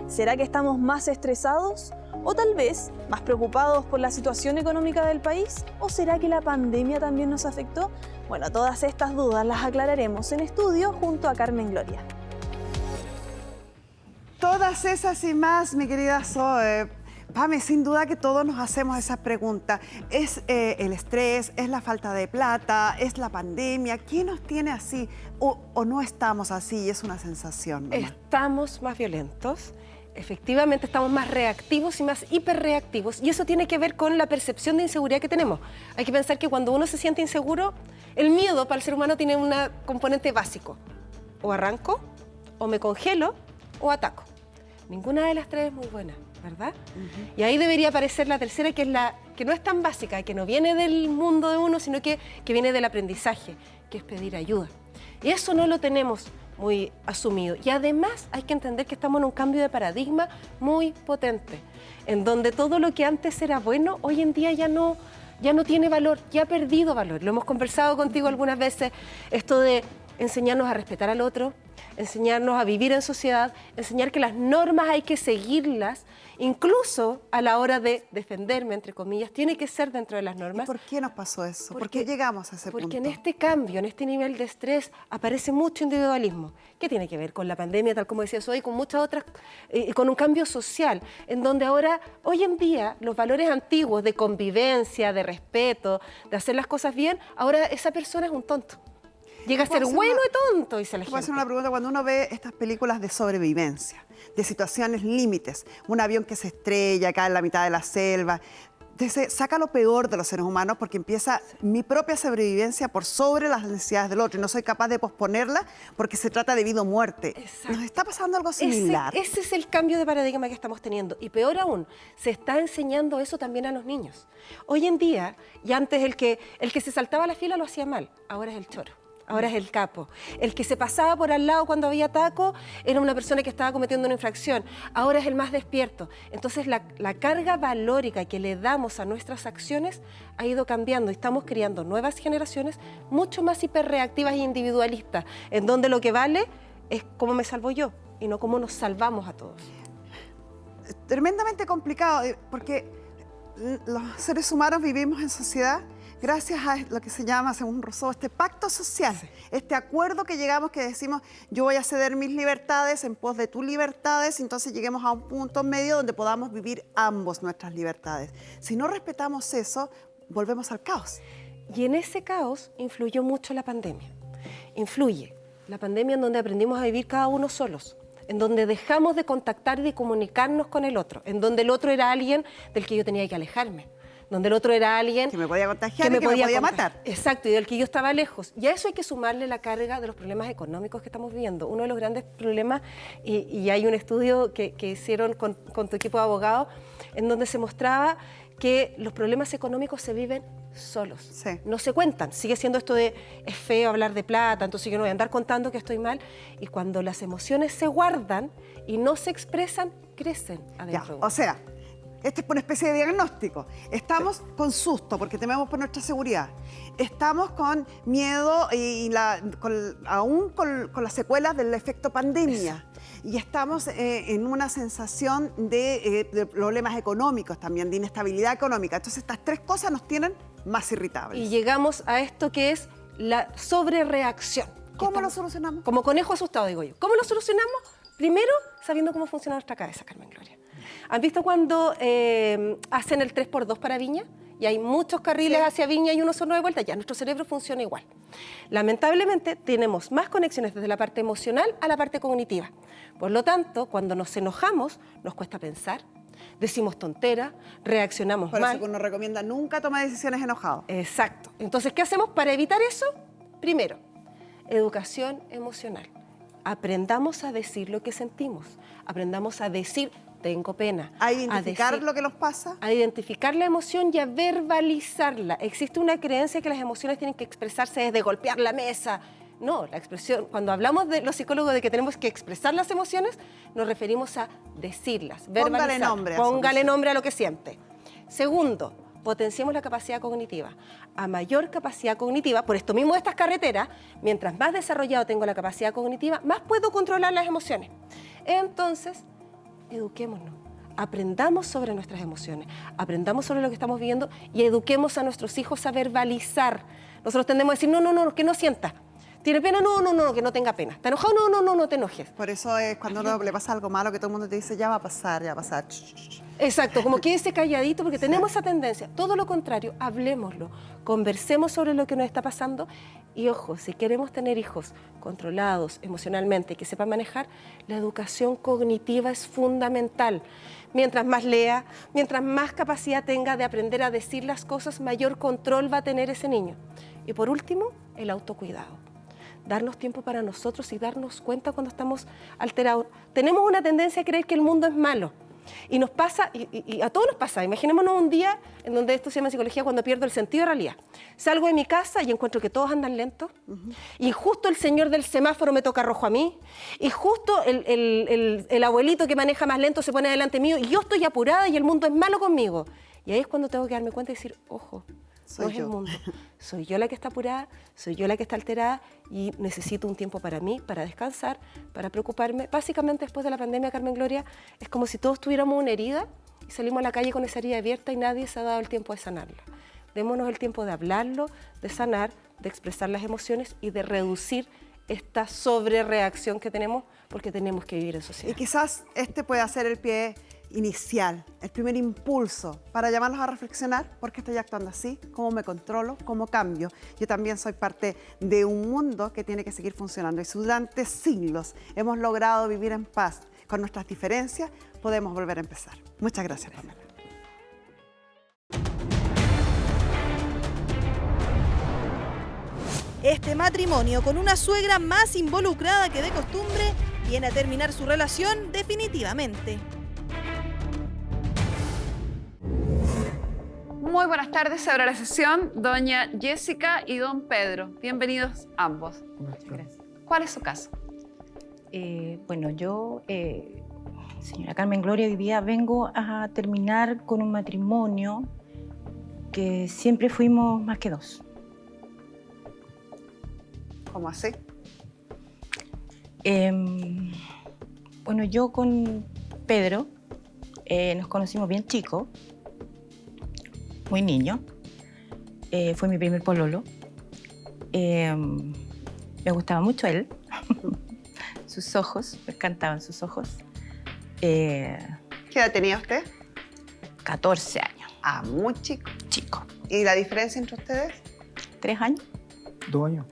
¿Será que estamos más estresados? ¿O tal vez más preocupados por la situación económica del país? ¿O será que la pandemia también nos afectó? Bueno, todas estas dudas las aclararemos en estudio junto a Carmen Gloria. Todas esas y más, mi querida Zoe. Pame, sin duda que todos nos hacemos esa pregunta. ¿Es el estrés? ¿Es la falta de plata? ¿Es la pandemia? ¿Qué nos tiene así? ¿O no estamos así y es una sensación nomás? Estamos más violentos. Efectivamente, estamos más reactivos y más hiperreactivos. Y eso tiene que ver con la percepción de inseguridad que tenemos. Hay que pensar que cuando uno se siente inseguro, el miedo para el ser humano tiene un componente básico. O arranco, o me congelo, o ataco. Ninguna de las tres es muy buena, ¿verdad? Y ahí debería aparecer la tercera, que es la que no es tan básica, que no viene del mundo de uno, sino que viene del aprendizaje, que es pedir ayuda. Y eso no lo tenemos muy asumido. Y además hay que entender que estamos en un cambio de paradigma muy potente, en donde todo lo que antes era bueno, hoy en día ya no tiene valor, ya ha perdido valor. Lo hemos conversado contigo algunas veces, esto de enseñarnos a respetar al otro, enseñarnos a vivir en sociedad, enseñar que las normas hay que seguirlas, incluso a la hora de defenderme, entre comillas, tiene que ser dentro de las normas. ¿Y por qué nos pasó eso? ¿Por qué llegamos a ese punto? Porque en este cambio, en este nivel de estrés, aparece mucho individualismo, que tiene que ver con la pandemia, tal como decías hoy, con muchas otras, con un cambio social, en donde ahora, hoy en día, los valores antiguos de convivencia, de respeto, de hacer las cosas bien, ahora esa persona es un tonto. Llega a ser bueno y tonto, dice la gente. Puedo hacer una pregunta. Cuando uno ve estas películas de sobrevivencia, de situaciones límites, un avión que se estrella, cae en la mitad de la selva, saca lo peor de los seres humanos porque empieza mi propia sobrevivencia por sobre las necesidades del otro y no soy capaz de posponerla porque se trata de vida o muerte. Nos está pasando algo similar. Ese es el cambio de paradigma que estamos teniendo. Y peor aún, se está enseñando eso también a los niños. Hoy en día, y antes el que se saltaba la fila lo hacía mal, ahora es el choro. Ahora es el capo. El que se pasaba por al lado cuando había taco era una persona que estaba cometiendo una infracción. Ahora es el más despierto. Entonces la carga valórica que le damos a nuestras acciones ha ido cambiando y estamos creando nuevas generaciones mucho más hiperreactivas e individualistas, en donde lo que vale es cómo me salvo yo y no cómo nos salvamos a todos. Tremendamente complicado porque los seres humanos vivimos en sociedad gracias a lo que se llama, según Rousseau, este pacto social, este acuerdo que llegamos, que decimos, yo voy a ceder mis libertades en pos de tus libertades, y entonces lleguemos a un punto medio donde podamos vivir ambos nuestras libertades. Si no respetamos eso, volvemos al caos. Y en ese caos influyó mucho la pandemia. Influye la pandemia en donde aprendimos a vivir cada uno solos, en donde dejamos de contactar y de comunicarnos con el otro, en donde el otro era alguien del que yo tenía que alejarme, donde el otro era alguien que me podía contagiar y que me podía matar. Exacto, y del que yo estaba lejos. Y a eso hay que sumarle la carga de los problemas económicos que estamos viviendo. Uno de los grandes problemas, y hay un estudio que hicieron con tu equipo de abogados, en donde se mostraba que los problemas económicos se viven solos. Sí. No se cuentan. Sigue siendo esto de, es feo hablar de plata, entonces yo no voy a andar contando que estoy mal. Y cuando las emociones se guardan y no se expresan, crecen adentro. O sea, este es una especie de diagnóstico. Estamos con susto porque tememos por nuestra seguridad. Estamos con miedo y aún con las secuelas del efecto pandemia. Y estamos en una sensación de problemas económicos también, de inestabilidad económica. Entonces estas tres cosas nos tienen más irritables. Y llegamos a esto que es la sobrereacción. ¿Cómo lo solucionamos? Como conejo asustado, digo yo. ¿Cómo lo solucionamos? Primero, sabiendo cómo funciona nuestra cabeza, Carmen Gloria. ¿Han visto cuando hacen el 3x2 para Viña? Y hay muchos carriles hacia Viña y uno solo de vuelta. Ya, nuestro cerebro funciona igual. Lamentablemente, tenemos más conexiones desde la parte emocional a la parte cognitiva. Por lo tanto, cuando nos enojamos, nos cuesta pensar, decimos tonteras, reaccionamos mal. Por eso que uno recomienda nunca tomar decisiones enojado. Exacto. Entonces, ¿qué hacemos para evitar eso? Primero, educación emocional. Aprendamos a decir lo que sentimos. Aprendamos a decir, tengo pena. A identificar lo que nos pasa. A identificar la emoción y a verbalizarla. Existe una creencia que las emociones tienen que expresarse desde golpear la mesa. No, la expresión, cuando hablamos de los psicólogos de que tenemos que expresar las emociones, nos referimos a decirlas, verbalizarlas. Póngale nombre a lo que siente. Segundo, potenciemos la capacidad cognitiva. A mayor capacidad cognitiva, por esto mismo de estas carreteras, mientras más desarrollado tengo la capacidad cognitiva, más puedo controlar las emociones. Entonces, eduquémonos, aprendamos sobre nuestras emociones, aprendamos sobre lo que estamos viviendo y eduquemos a nuestros hijos a verbalizar. Nosotros tendemos a decir, no, que no sientas. ¿Tiene pena? No, no, no, que no tenga pena. ¿Está enojado? No, no, no, no te enojes. Por eso es cuando uno le pasa algo malo que todo el mundo te dice, ya va a pasar, ya va a pasar. Exacto, como quédese calladito porque tenemos esa tendencia. Todo lo contrario, hablémoslo, conversemos sobre lo que nos está pasando y ojo, si queremos tener hijos controlados emocionalmente y que sepan manejar, la educación cognitiva es fundamental. Mientras más lea, mientras más capacidad tenga de aprender a decir las cosas, mayor control va a tener ese niño. Y por último, el autocuidado. Darnos tiempo para nosotros y darnos cuenta cuando estamos alterados. Tenemos una tendencia a creer que el mundo es malo. Y nos pasa, y a todos nos pasa. Imaginémonos un día en donde esto se llama psicología cuando pierdo el sentido de realidad. Salgo de mi casa y encuentro que todos andan lentos. Y justo el señor del semáforo me toca rojo a mí. Y justo el abuelito que maneja más lento se pone delante mío. Y yo estoy apurada y el mundo es malo conmigo. Y ahí es cuando tengo que darme cuenta y decir, ojo, no es el mundo. Soy yo la que está apurada, soy yo la que está alterada y necesito un tiempo para mí, para descansar, para preocuparme. Básicamente, después de la pandemia, Carmen Gloria, es como si todos tuviéramos una herida y salimos a la calle con esa herida abierta y nadie se ha dado el tiempo de sanarla. Démonos el tiempo de hablarlo, de sanar, de expresar las emociones y de reducir esta sobrereacción que tenemos porque tenemos que vivir en sociedad. Y quizás este pueda ser el pie inicial, el primer impulso para llamarlos a reflexionar por qué estoy actuando así, cómo me controlo, cómo cambio. Yo también soy parte de un mundo que tiene que seguir funcionando y si durante siglos hemos logrado vivir en paz con nuestras diferencias, podemos volver a empezar. Muchas gracias, Pamela. Este matrimonio, con una suegra más involucrada que de costumbre, viene a terminar su relación definitivamente. Muy buenas tardes, se abre la sesión. Doña Jessica y don Pedro. Bienvenidos ambos. Gracias. ¿Cuál es su caso? Bueno, yo, señora Carmen Gloria, hoy día vengo a terminar con un matrimonio que siempre fuimos más que dos. ¿Cómo así? Bueno, yo con Pedro nos conocimos bien chicos. Muy niño, fue mi primer pololo. Me gustaba mucho él, sus ojos, me encantaban sus ojos. ¿Qué edad tenía usted? 14 años. Ah, muy chico. Chico. ¿Y la diferencia entre ustedes? 3 años. 2 años.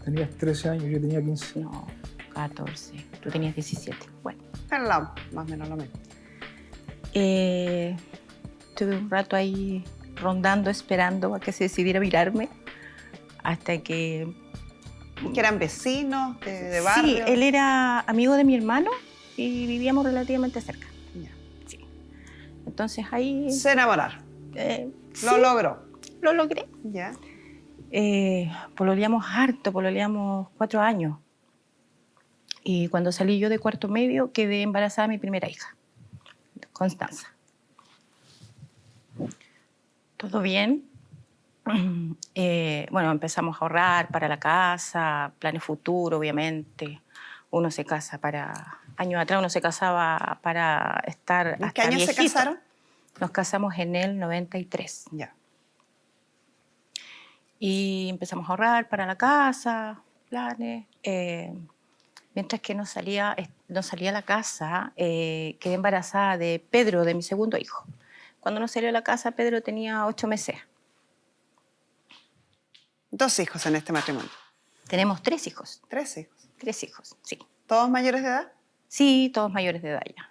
Tenías 13 años, yo tenía 15. No, 14. Tú tenías 17. Bueno. Más o menos lo mismo. Estuve un rato ahí rondando, esperando a que se decidiera mirarme, hasta que... ¿Que eran vecinos de barrio? Sí, él era amigo de mi hermano y vivíamos relativamente cerca. Ya. Sí. Entonces ahí... Se enamoraron. Sí, lo logró. Lo logré. Ya. Pololeamos harto, pololeamos 4 años. Y cuando salí yo de cuarto medio, quedé embarazada de mi primera hija, Constanza. Todo bien. Bueno, empezamos a ahorrar para la casa, planes futuros, obviamente. Uno se casa para... Años atrás uno se casaba para estar hasta ¿En qué año viejito. se casaron? Nos casamos en el 93. Ya. Y empezamos a ahorrar para la casa, planes. Mientras que no salía a la casa, quedé embarazada de Pedro, de mi segundo hijo. Cuando nos salió a la casa, Pedro tenía 8 meses. 2 hijos en este matrimonio. Tenemos 3 hijos. 3 hijos. 3 hijos, sí. ¿Todos mayores de edad? Sí, todos mayores de edad ya.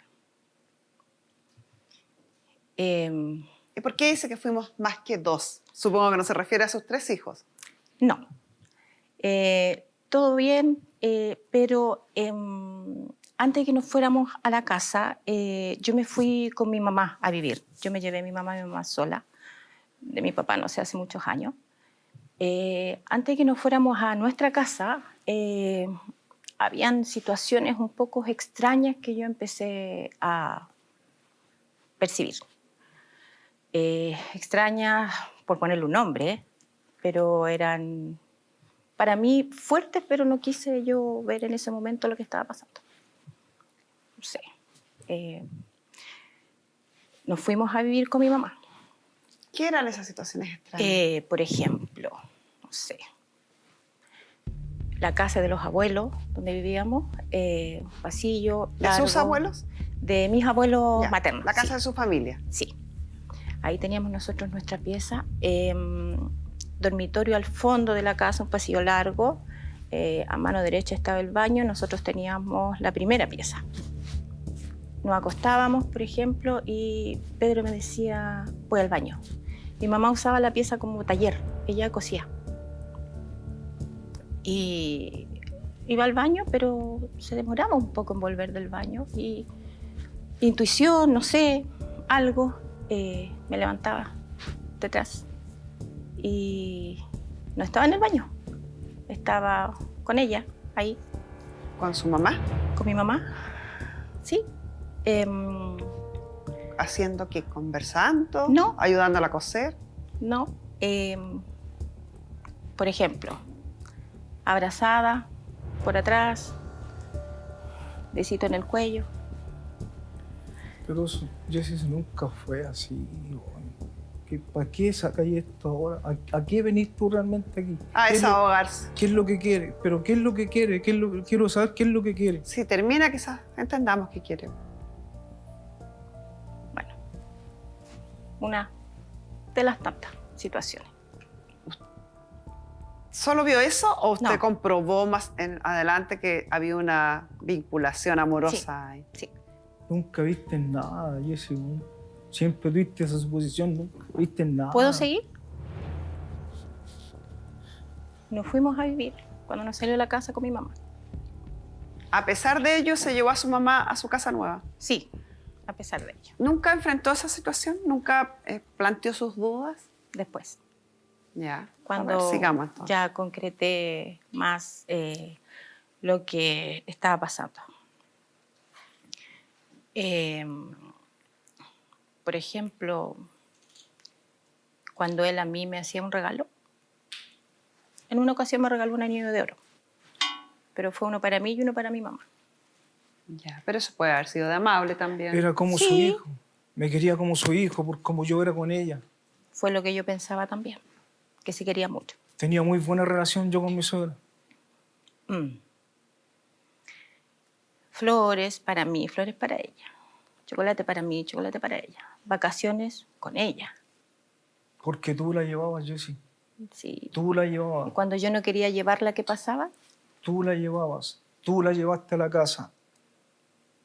¿Y por qué dice que fuimos más que 2? Supongo que no se refiere a sus 3 hijos. No. Todo bien, pero antes de que nos fuéramos a la casa, yo me fui con mi mamá a vivir. Yo me llevé a mi mamá sola. De mi papá no sé, hace muchos años. Antes de que nos fuéramos a nuestra casa, habían situaciones un poco extrañas que yo empecé a percibir. Extrañas, por ponerle un nombre, pero eran para mí fuertes, pero no quise yo ver en ese momento lo que estaba pasando. No sé. Nos fuimos a vivir con mi mamá. ¿Qué eran esas situaciones extrañas? Por ejemplo, no sé. la casa de los abuelos, donde vivíamos, pasillo ¿De largo. sus abuelos? De mis abuelos maternos. La casa sí. de su familia. Sí. Ahí teníamos nosotros nuestra pieza. Dormitorio al fondo de la casa, un pasillo largo. A mano derecha estaba el baño. Nosotros teníamos la primera pieza. Nos acostábamos, por ejemplo, y Pedro me decía, voy al baño. Mi mamá usaba la pieza como taller. Ella cosía. Y iba al baño, pero se demoraba un poco en volver del baño. Y intuición, no sé, algo, me levantaba detrás. Y no estaba en el baño. Estaba con ella, ahí. ¿Con su mamá? Con mi mamá, sí. ¿Haciendo qué? ¿Conversando? No. ¿Ayudándola a coser? No. Por ejemplo, abrazada por atrás, besito en el cuello. Pero eso, Jessie, nunca fue así. ¿Para qué sacáis esto ahora? ¿A qué venís tú realmente aquí? A desahogarse. ¿Qué es lo que quiere? ¿Pero qué es lo que quiere? Quiero saber qué es lo que quiere. Si termina, quizás entendamos qué quiere. Una de las tantas situaciones. ¿Solo vio eso o usted No. comprobó más en adelante que había una vinculación amorosa ahí? Sí. Nunca viste nada, Jessie. Siempre tuviste esa suposición, nunca viste nada. ¿Puedo seguir? Nos fuimos a vivir cuando nos salió de la casa con mi mamá. A pesar de ello, se llevó a su mamá a su casa nueva. Sí, a pesar de ello. ¿Nunca enfrentó esa situación? ¿Nunca planteó sus dudas? Después. Ya. Cuando A ver, sigamos entonces. ya concreté más lo que estaba pasando. Por ejemplo, cuando él a mí me hacía un regalo, en una ocasión me regaló un anillo de oro, pero fue uno para mí y uno para mi mamá. Ya, pero eso puede haber sido de amable también. Era como Sí. su hijo. Me quería como su hijo, por como yo era con ella. Fue lo que yo pensaba también, que se quería mucho. Tenía muy buena relación yo con mi suegra. Flores para mí, flores para ella. Chocolate para mí, chocolate para ella. Vacaciones con ella. Porque tú la llevabas, Jessie. Sí. Tú la llevabas. Cuando yo no quería llevarla, ¿qué pasaba? Tú la llevabas. Tú la llevaste a la casa.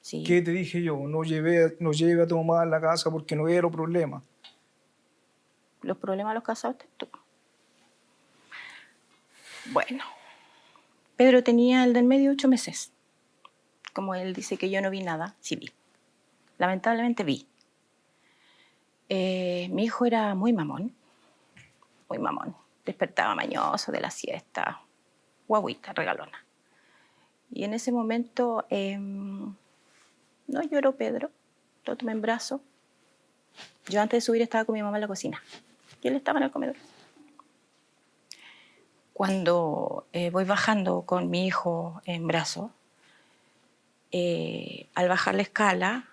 Sí. ¿Qué te dije yo? No lleve a tu mamá a la casa porque no era problema. Los problemas los causaste tú. Bueno, Pedro tenía el del medio 8 meses. Como él dice que yo no vi nada, sí vi. Lamentablemente vi. Mi hijo era muy mamón. Muy mamón. Despertaba mañoso de la siesta. Guaguita, regalona. Y en ese momento no lloró Pedro. Lo tomé en brazo. Yo antes de subir estaba con mi mamá en la cocina. Y él estaba en el comedor. Cuando voy bajando con mi hijo en brazo, al bajar la escala,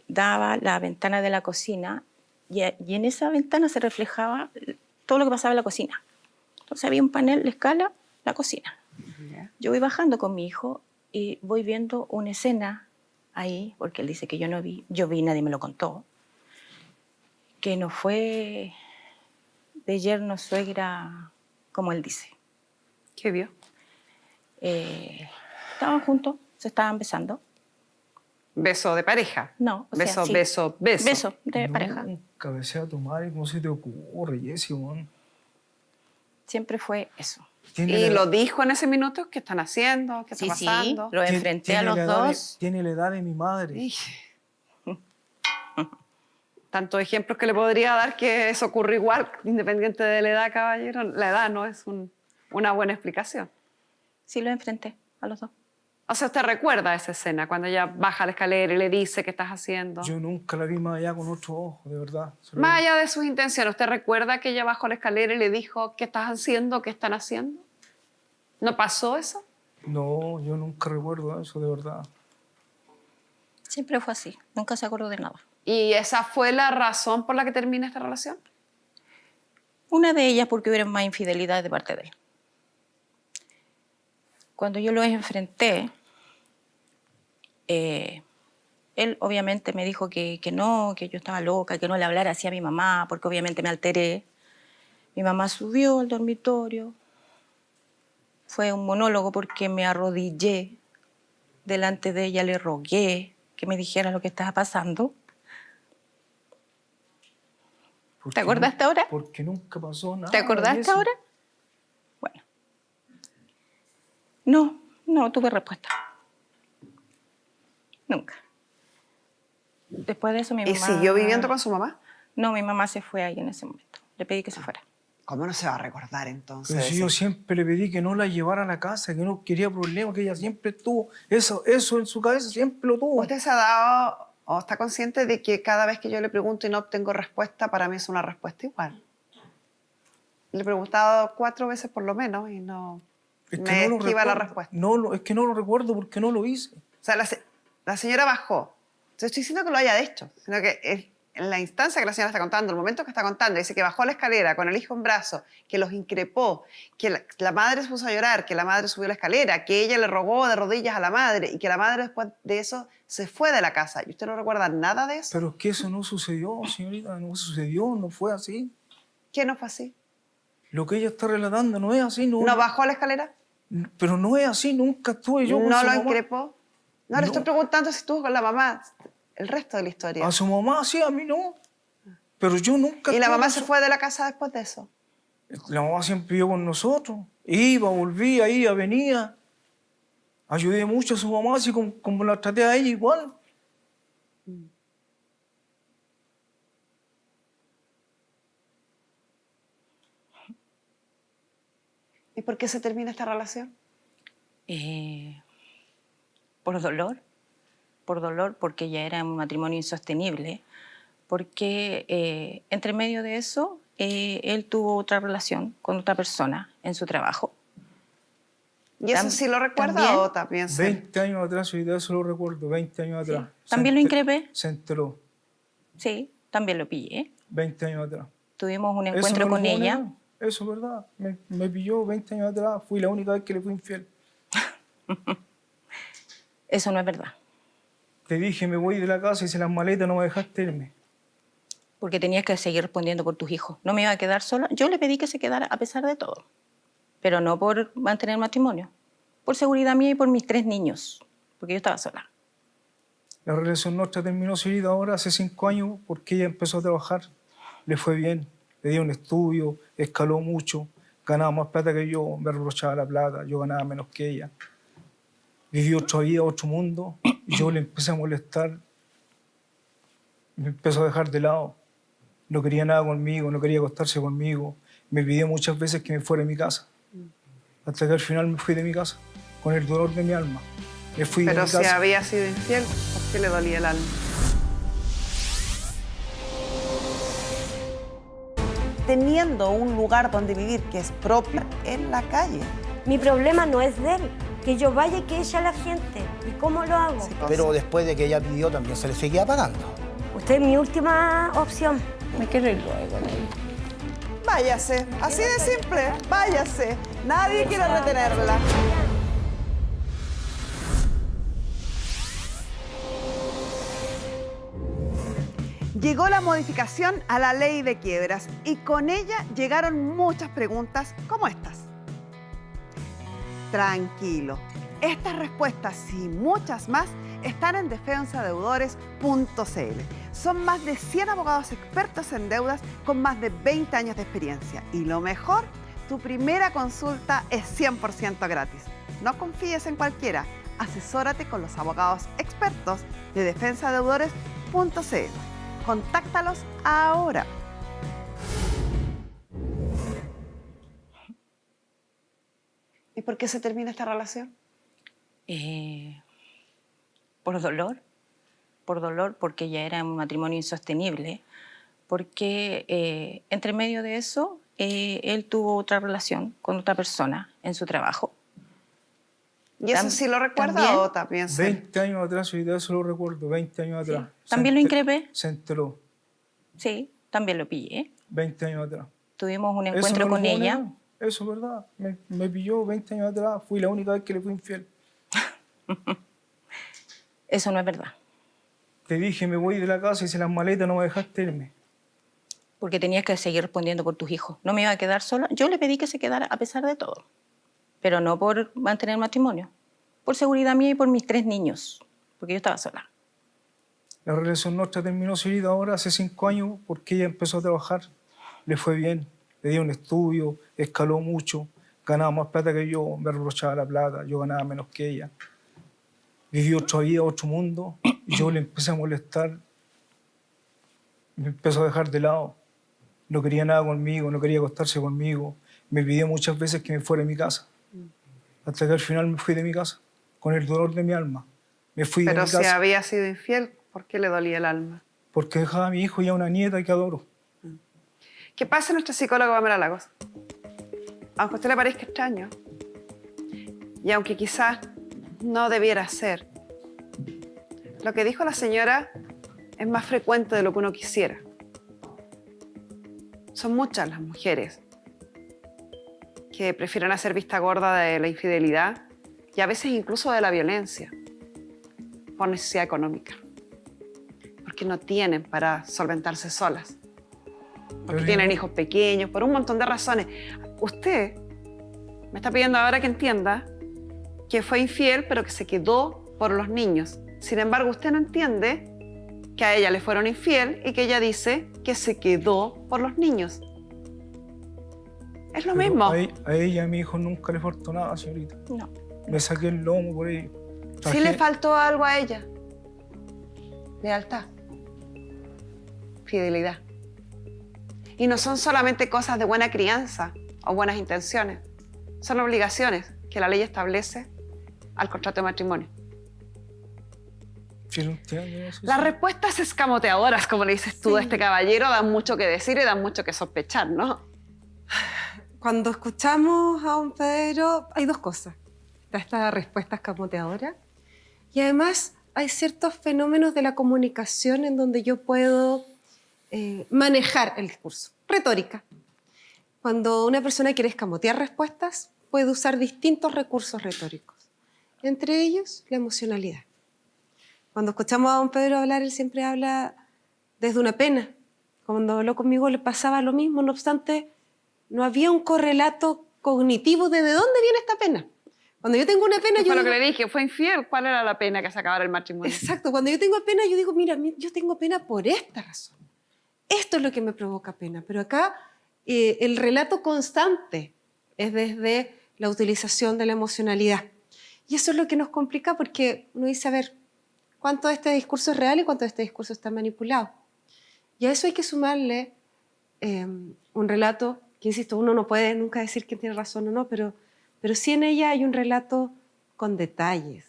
daba la ventana de la cocina y en esa ventana se reflejaba todo lo que pasaba en la cocina. Entonces había un panel, la escala, la cocina. Yo voy bajando con mi hijo y voy viendo una escena ahí, porque él dice que yo no vi, yo vi, nadie me lo contó, que no fue de yerno suegra como él dice. ¿Qué vio? Estaban juntos, se estaban besando. ¿Beso de pareja? No, o sea, beso, sí. beso, beso. Beso de pareja. Cabecea a tu madre, ¿cómo se te ocurre, Jessie, man? Siempre fue eso. ¿Y lo dijo en ese minuto? ¿Qué están haciendo? ¿Qué está Sí, pasando? sí, lo enfrenté a los dos. Tiene la edad de mi madre. Tantos ejemplos que le podría dar que eso ocurre igual, independiente de la edad, caballero. La edad no es una buena explicación. Sí, lo enfrenté a los dos. O sea, ¿usted recuerda esa escena cuando ella baja la escalera y le dice qué estás haciendo? Yo nunca la vi más allá con otro ojo, de verdad. Más allá de sus intenciones, ¿usted recuerda que ella bajó la escalera y le dijo qué estás haciendo, qué están haciendo? ¿No pasó eso? No, yo nunca recuerdo eso, de verdad. Siempre fue así, nunca se acordó de nada. ¿Y esa fue la razón por la que termina esta relación? Una de ellas porque hubo más infidelidad de parte de él. Cuando yo lo enfrenté, él obviamente me dijo que no, que yo estaba loca, que no le hablara así a mi mamá, porque obviamente me alteré. Mi mamá subió al dormitorio. Fue un monólogo porque me arrodillé delante de ella, le rogué que me dijera lo que estaba pasando. ¿Te acordaste ahora? Porque nunca pasó nada. ¿Te acordaste ahora? Bueno. No tuve respuesta. Nunca. Después de eso mi mamá... ¿Y siguió viviendo con su mamá? No, mi mamá se fue ahí en ese momento. Le pedí que se fuera. ¿Cómo no se va a recordar entonces? Pero si yo siempre le pedí que no la llevara a la casa, que no quería problemas, que ella siempre tuvo eso en su cabeza, siempre lo tuvo. ¿Usted se ha dado o está consciente de que cada vez que yo le pregunto y no obtengo respuesta, para mí es una respuesta igual? Le he preguntado 4 veces por lo menos y no me esquiva la respuesta. No, es que no lo recuerdo porque no lo hice. O sea, la señora bajó. No estoy diciendo que lo haya hecho, sino que en la instancia que la señora está contando, el momento que está contando, dice que bajó la escalera con el hijo en brazo, que los increpó, que la madre se puso a llorar, que la madre subió la escalera, que ella le rogó de rodillas a la madre y que la madre después de eso se fue de la casa. ¿Y usted no recuerda nada de eso? Pero es que eso no sucedió, señorita, no sucedió, no fue así. ¿Qué no fue así? Lo que ella está relatando no es así. ¿No bajó la escalera? Pero no es así, nunca estuve yo con ¿No su lo mamá. increpó? No, le estoy preguntando si estuvo con la mamá, el resto de la historia. A su mamá sí, a mí no. Pero yo nunca... ¿Y la mamá se fue de la casa después de eso? La mamá siempre iba con nosotros. Iba, volvía, iba, venía. Ayudé mucho a su mamá, así como la traté a ella igual. ¿Y por qué se termina esta relación? Por dolor, porque ya era un matrimonio insostenible, porque entre medio de eso, él tuvo otra relación con otra persona en su trabajo. ¿Y eso sí lo recuerda o también se...? 20 años atrás, hoy de eso lo recuerdo, 20 años atrás. ¿También lo increpé? Se enteró. Sí, también lo pillé. 20 años atrás. Tuvimos un Eso encuentro no lo con puedo ella. negar. Eso es verdad. Me pilló 20 años atrás. Fui la única vez que le fui infiel. Eso no es verdad. Te dije, me voy de la casa, hice las maletas, no me dejaste irme. Porque tenías que seguir respondiendo por tus hijos. No me iba a quedar sola. Yo le pedí que se quedara a pesar de todo. Pero no por mantener matrimonio. Por seguridad mía y por mis 3 niños. Porque yo estaba sola. La relación nuestra terminó seguida ahora hace 5 años porque ella empezó a trabajar. Le fue bien, le dio un estudio, escaló mucho, ganaba más plata que yo, me reprochaba la plata, yo ganaba menos que ella. Vivió otra vida, otro mundo, y yo le empecé a molestar. Me empezó a dejar de lado. No quería nada conmigo, no quería acostarse conmigo. Me pidió muchas veces que me fuera de mi casa. Hasta que al final me fui de mi casa, con el dolor de mi alma. Me fui de mi casa. Pero si había sido infiel, ¿por qué le dolía el alma? Teniendo un lugar donde vivir que es propio en la calle. Mi problema no es de él, que yo vaya y que eche a la gente. ¿Y cómo lo hago? Pero después de que ella pidió, también se le seguía pagando. Usted es mi última opción. Me quiero ir luego. Váyase, así de simple, váyase. Nadie quiere retenerla. Llegó la modificación a la ley de quiebras y con ella llegaron muchas preguntas como estas. Tranquilo, estas respuestas y muchas más están en defensadeudores.cl. Son más de 100 abogados expertos en deudas con más de 20 años de experiencia. Y lo mejor, tu primera consulta es 100% gratis. No confíes en cualquiera, asesórate con los abogados expertos de defensadeudores.cl. Contáctalos ahora. ¿Y por qué se termina esta relación? Por dolor, porque ya era un matrimonio insostenible, porque entre medio de eso, él tuvo otra relación con otra persona en su trabajo. ¿Y eso sí lo recuerda o también se...? 20 años atrás, hoy de eso lo recuerdo, 20 años atrás. ¿También lo increpé? Se enteró. Sí, también lo pillé. 20 años atrás. Tuvimos un Eso encuentro no lo con puedo ella. negar. Eso es verdad. Me pilló 20 años atrás. Fui la única vez que le fui infiel. Eso no es verdad. Te dije, me voy de la casa, hice las maletas, no me dejaste irme. Porque tenías que seguir respondiendo por tus hijos. No me iba a quedar sola. Yo le pedí que se quedara a pesar de todo. Pero no por mantener el matrimonio. Por seguridad mía y por mis 3 niños. Porque yo estaba sola. La relación nuestra terminó seguida ahora hace 5 años porque ella empezó a trabajar. Le fue bien. Le dio un estudio, escaló mucho. Ganaba más plata que yo, me reprochaba la plata. Yo ganaba menos que ella. Vivió otra vida, otro mundo. Y yo le empecé a molestar. Me empezó a dejar de lado. No quería nada conmigo, no quería acostarse conmigo. Me pidió muchas veces que me fuera de mi casa. Hasta que al final me fui de mi casa, con el dolor de mi alma. Me fui de mi casa. Pero si había sido infiel, ¿por qué le dolía el alma? Porque dejaba a mi hijo y a una nieta que adoro. ¿Qué pasa nuestra psicóloga Pamela Lagos? Aunque a usted le parezca extraño, y aunque quizás no debiera ser, lo que dijo la señora es más frecuente de lo que uno quisiera. Son muchas las mujeres que prefieren hacer vista gorda de la infidelidad y a veces incluso de la violencia por necesidad económica, porque no tienen para solventarse solas, porque tienen hijos pequeños, por un montón de razones. Usted me está pidiendo ahora que entienda que fue infiel, pero que se quedó por los niños. Sin embargo, usted no entiende que a ella le fueron infiel y que ella dice que se quedó por los niños. Es lo mismo. A ella y a mi hijo nunca le faltó nada, señorita. No. Me saqué el lomo por ello. Sí le faltó algo a ella. Lealtad. Fidelidad. Y no son solamente cosas de buena crianza o buenas intenciones. Son obligaciones que la ley establece al contrato de matrimonio. Las respuestas escamoteadoras, como le dices tú, de este caballero, dan mucho que decir y dan mucho que sospechar, ¿no? Cuando escuchamos a don Pedro, hay 2 cosas. Está esta respuesta escamoteadora y además hay ciertos fenómenos de la comunicación en donde yo puedo manejar el discurso. Retórica. Cuando una persona quiere escamotear respuestas, puede usar distintos recursos retóricos. Entre ellos, la emocionalidad. Cuando escuchamos a don Pedro hablar, él siempre habla desde una pena. Cuando habló conmigo le pasaba lo mismo, no obstante, no había un correlato cognitivo de dónde viene esta pena. Cuando yo tengo una pena, yo... Fue lo que le dije, fue infiel. ¿Cuál era la pena que se acabara el matrimonio? Exacto, cuando yo tengo pena, yo digo, mira, yo tengo pena por esta razón. Esto es lo que me provoca pena. Pero acá el relato constante es desde la utilización de la emocionalidad. Y eso es lo que nos complica porque uno dice, a ver, ¿cuánto de este discurso es real y cuánto de este discurso está manipulado? Y a eso hay que sumarle un relato que, insisto, uno no puede nunca decir quién tiene razón o no, pero sí en ella hay un relato con detalles,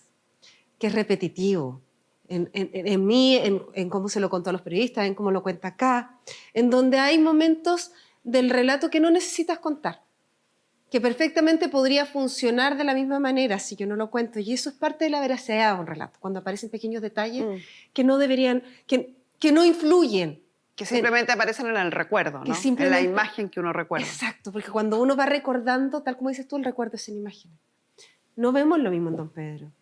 que es repetitivo, en mí, en cómo se lo contó a los periodistas, en cómo lo cuenta acá, en donde hay momentos del relato que no necesitas contar, que perfectamente podría funcionar de la misma manera si yo no lo cuento, y eso es parte de la veracidad de un relato, cuando aparecen pequeños detalles que no deberían, que no influyen. Que simplemente aparecen en el recuerdo, ¿no? En la imagen que uno recuerda. Exacto, porque cuando uno va recordando, tal como dices tú, el recuerdo es en imagen. No vemos lo mismo en don Pedro.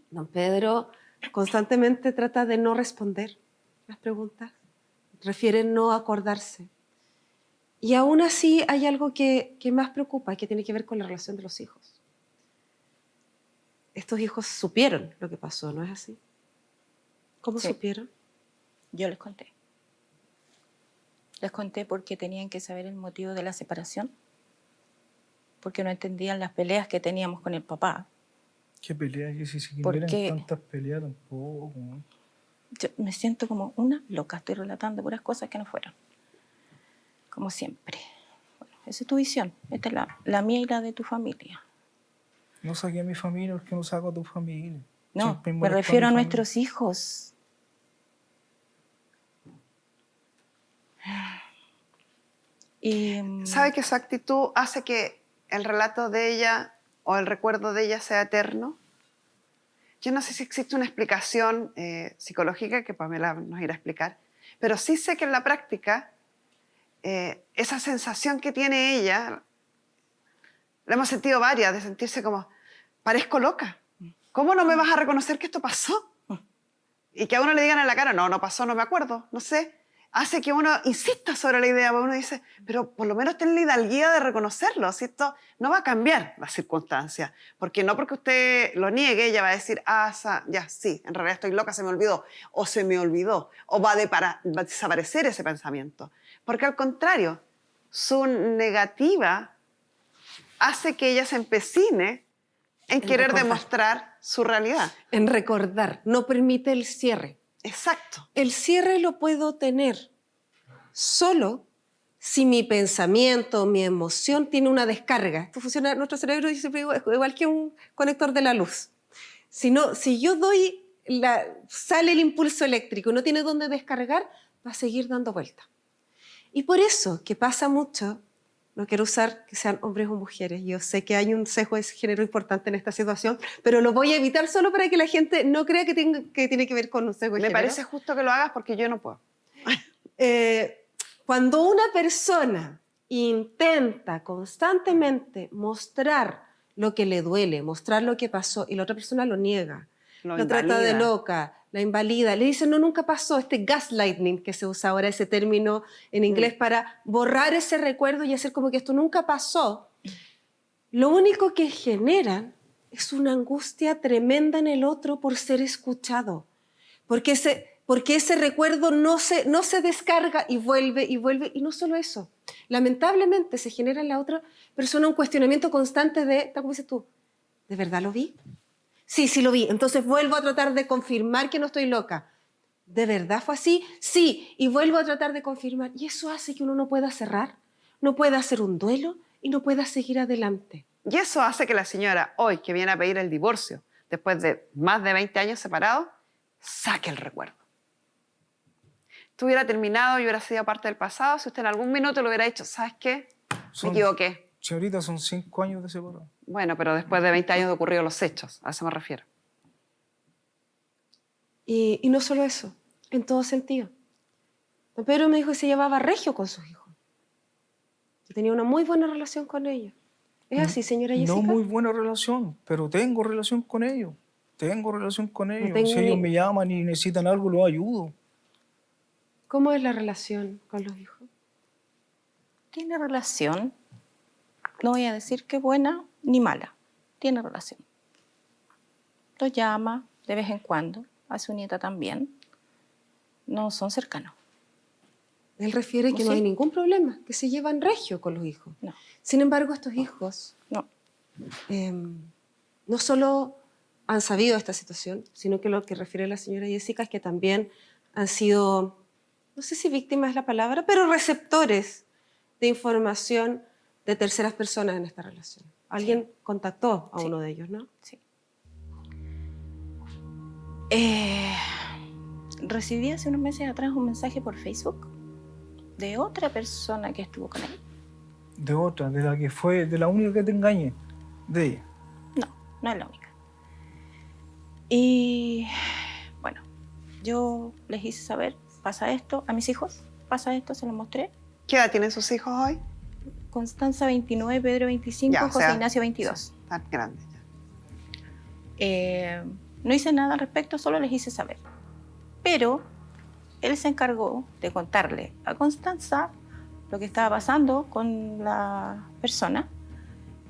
Don Pedro constantemente trata de no responder las preguntas, refiere no acordarse. Y aún así hay algo que más preocupa y que tiene que ver con la relación de los hijos. Estos hijos supieron lo que pasó, ¿no es así? ¿Cómo supieron? Yo les conté. Les conté porque tenían que saber el motivo de la separación, porque no entendían las peleas que teníamos con el papá. ¿Qué peleas? Que si no eran tantas peleas tampoco. Yo me siento como una loca, estoy relatando puras cosas que no fueron. Como siempre. Bueno, esa es tu visión, esta es la mía y la de tu familia. No saqué a mi familia porque no saco a tu familia. No, me refiero a nuestros hijos. ¿Sabe que su actitud hace que el relato de ella o el recuerdo de ella sea eterno? Yo no sé si existe una explicación psicológica que Pamela nos irá a explicar, pero sí sé que en la práctica esa sensación que tiene ella La hemos sentido varias, de sentirse como, parezco loca. ¿Cómo no me vas a reconocer que esto pasó? Y que a uno le digan en la cara, no, no pasó, no me acuerdo, no sé. Hace que uno insista sobre la idea, porque uno dice, pero por lo menos ten la hidalguía de reconocerlo, si esto no va a cambiar las circunstancias. Porque no porque usted lo niegue, ella va a decir, ya, sí, en realidad estoy loca, se me olvidó, o se me olvidó, o va a desaparecer ese pensamiento. Porque al contrario, su negativa hace que ella se empecine en querer recordar. demostrar su realidad. En recordar, no permite el cierre. Exacto. El cierre lo puedo tener solo si mi pensamiento, mi emoción tiene una descarga. Esto funciona, nuestro cerebro, yo siempre digo, es igual que un conector de la luz. Si yo doy, sale el impulso eléctrico y no tiene dónde descargar, va a seguir dando vuelta. Y por eso, que pasa mucho, no quiero usar que sean hombres o mujeres, yo sé que hay un sesgo de género importante en esta situación, pero lo voy a evitar solo para que la gente no crea que tiene que ver con un sesgo de género. Me parece justo que lo hagas porque yo no puedo. Cuando una persona intenta constantemente mostrar lo que le duele, mostrar lo que pasó, y la otra persona lo niega, lo trata de loca, la invalida, le dice, no, nunca pasó, este gaslighting que se usa ahora, ese término en inglés para borrar ese recuerdo y hacer como que esto nunca pasó, lo único que generan es una angustia tremenda en el otro por ser escuchado, porque ese recuerdo no se descarga y vuelve, y no solo eso, lamentablemente se genera en la otra persona un cuestionamiento constante de, ¿cómo dices tú? ¿De verdad lo vi? Sí, sí lo vi. Entonces vuelvo a tratar de confirmar que no estoy loca. ¿De verdad fue así? Sí. Y vuelvo a tratar de confirmar. Y eso hace que uno no pueda cerrar, no pueda hacer un duelo y no pueda seguir adelante. Y eso hace que la señora, hoy que viene a pedir el divorcio, después de más de 20 años separados, saque el recuerdo. Esto hubiera terminado y hubiera sido parte del pasado si usted en algún minuto lo hubiera dicho, ¿sabes qué? Me equivoqué. Señorita, son 5 años de separado. Bueno, pero después de 20 años de ocurrido los hechos, a eso me refiero. Y no solo eso, en todo sentido. Don Pedro me dijo que se llevaba regio con sus hijos. Yo tenía una muy buena relación con ellos. ¿Es así, señora Jessica? No muy buena relación, pero tengo relación con ellos. Tengo relación con ellos. Si ellos me llaman y necesitan algo, los ayudo. ¿Cómo es la relación con los hijos? Tiene relación. No voy a decir que buena ni mala. Tiene relación. Los llama de vez en cuando. A su nieta también. No son cercanos. Él refiere que no hay ningún problema, que se llevan regio con los hijos. No. Sin embargo, estos hijos no solo han sabido esta situación, sino que lo que refiere la señora Jessica es que también han sido, no sé si víctima es la palabra, pero receptores de información de terceras personas en esta relación. Alguien contactó a uno de ellos, ¿no? Sí. Recibí hace unos meses atrás un mensaje por Facebook de otra persona que estuvo con él. De otra, de la que fue, de la única que te engañé, de ella. No, no es la única. Y bueno, yo les hice saber, pasa esto a mis hijos, pasa esto, se los mostré. ¿Qué edad tienen sus hijos hoy? Constanza 29, Pedro 25, Ya, José Ignacio 22. Tan grandes ya. No hice nada al respecto, solo les hice saber. Pero él se encargó de contarle a Constanza lo que estaba pasando con la persona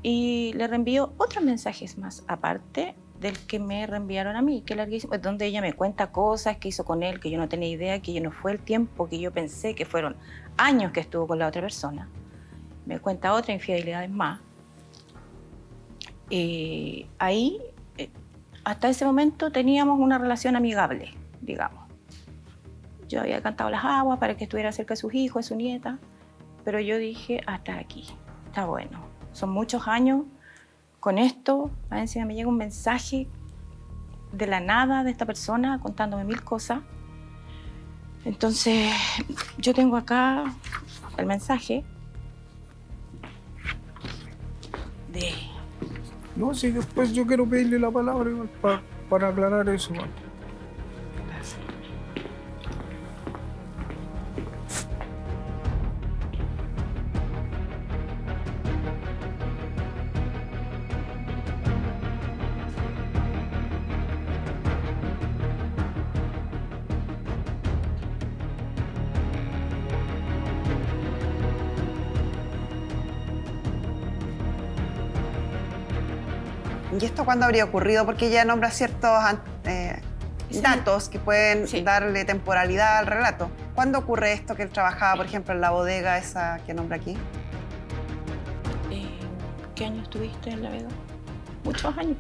y le reenvió otros mensajes más aparte del que me reenviaron a mí, que es larguísimo, donde ella me cuenta cosas que hizo con él, que yo no tenía idea, que yo no fue el tiempo que yo pensé, que fueron años que estuvo con la otra persona. Me cuenta otras infidelidades más. Y ahí, hasta ese momento, teníamos una relación amigable, digamos. Yo había cantado las aguas para que estuviera cerca de sus hijos, de su nieta, pero yo dije, hasta aquí, está bueno. Son muchos años con esto, encima me llega un mensaje de la nada de esta persona contándome 1000 cosas. Entonces, yo tengo acá el mensaje de... No, sí, después yo quiero pedirle la palabra igual, para aclarar eso. ¿Vale? ¿Y esto cuándo habría ocurrido? Porque ella nombra ciertos datos que pueden darle temporalidad al relato. ¿Cuándo ocurre esto que él trabajaba, por ejemplo, en la bodega esa que nombra aquí? ¿Qué año estuviste en La Vega? Muchos años.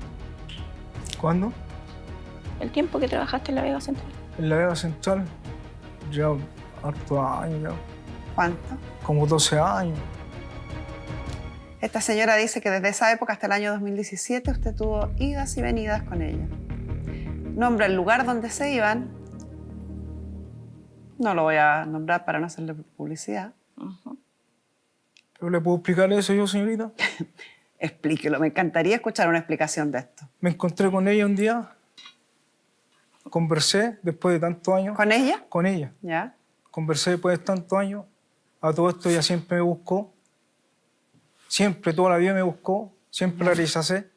¿Cuándo? El tiempo que trabajaste en La Vega Central. En La Vega Central, ya hartos años ya. ¿Cuánto? Como 12 años. Esta señora dice que desde esa época hasta el año 2017 usted tuvo idas y venidas con ella. Nombra el lugar donde se iban. No lo voy a nombrar para no hacerle publicidad. ¿Pero le puedo explicar eso yo, señorita? Explíquelo, me encantaría escuchar una explicación de esto. Me encontré con ella un día, conversé después de tantos años. ¿Con ella? Con ella. ¿Ya? Conversé después de tantos años. A todo esto ella siempre me buscó. Siempre, toda la vida me buscó. Siempre la rechacé.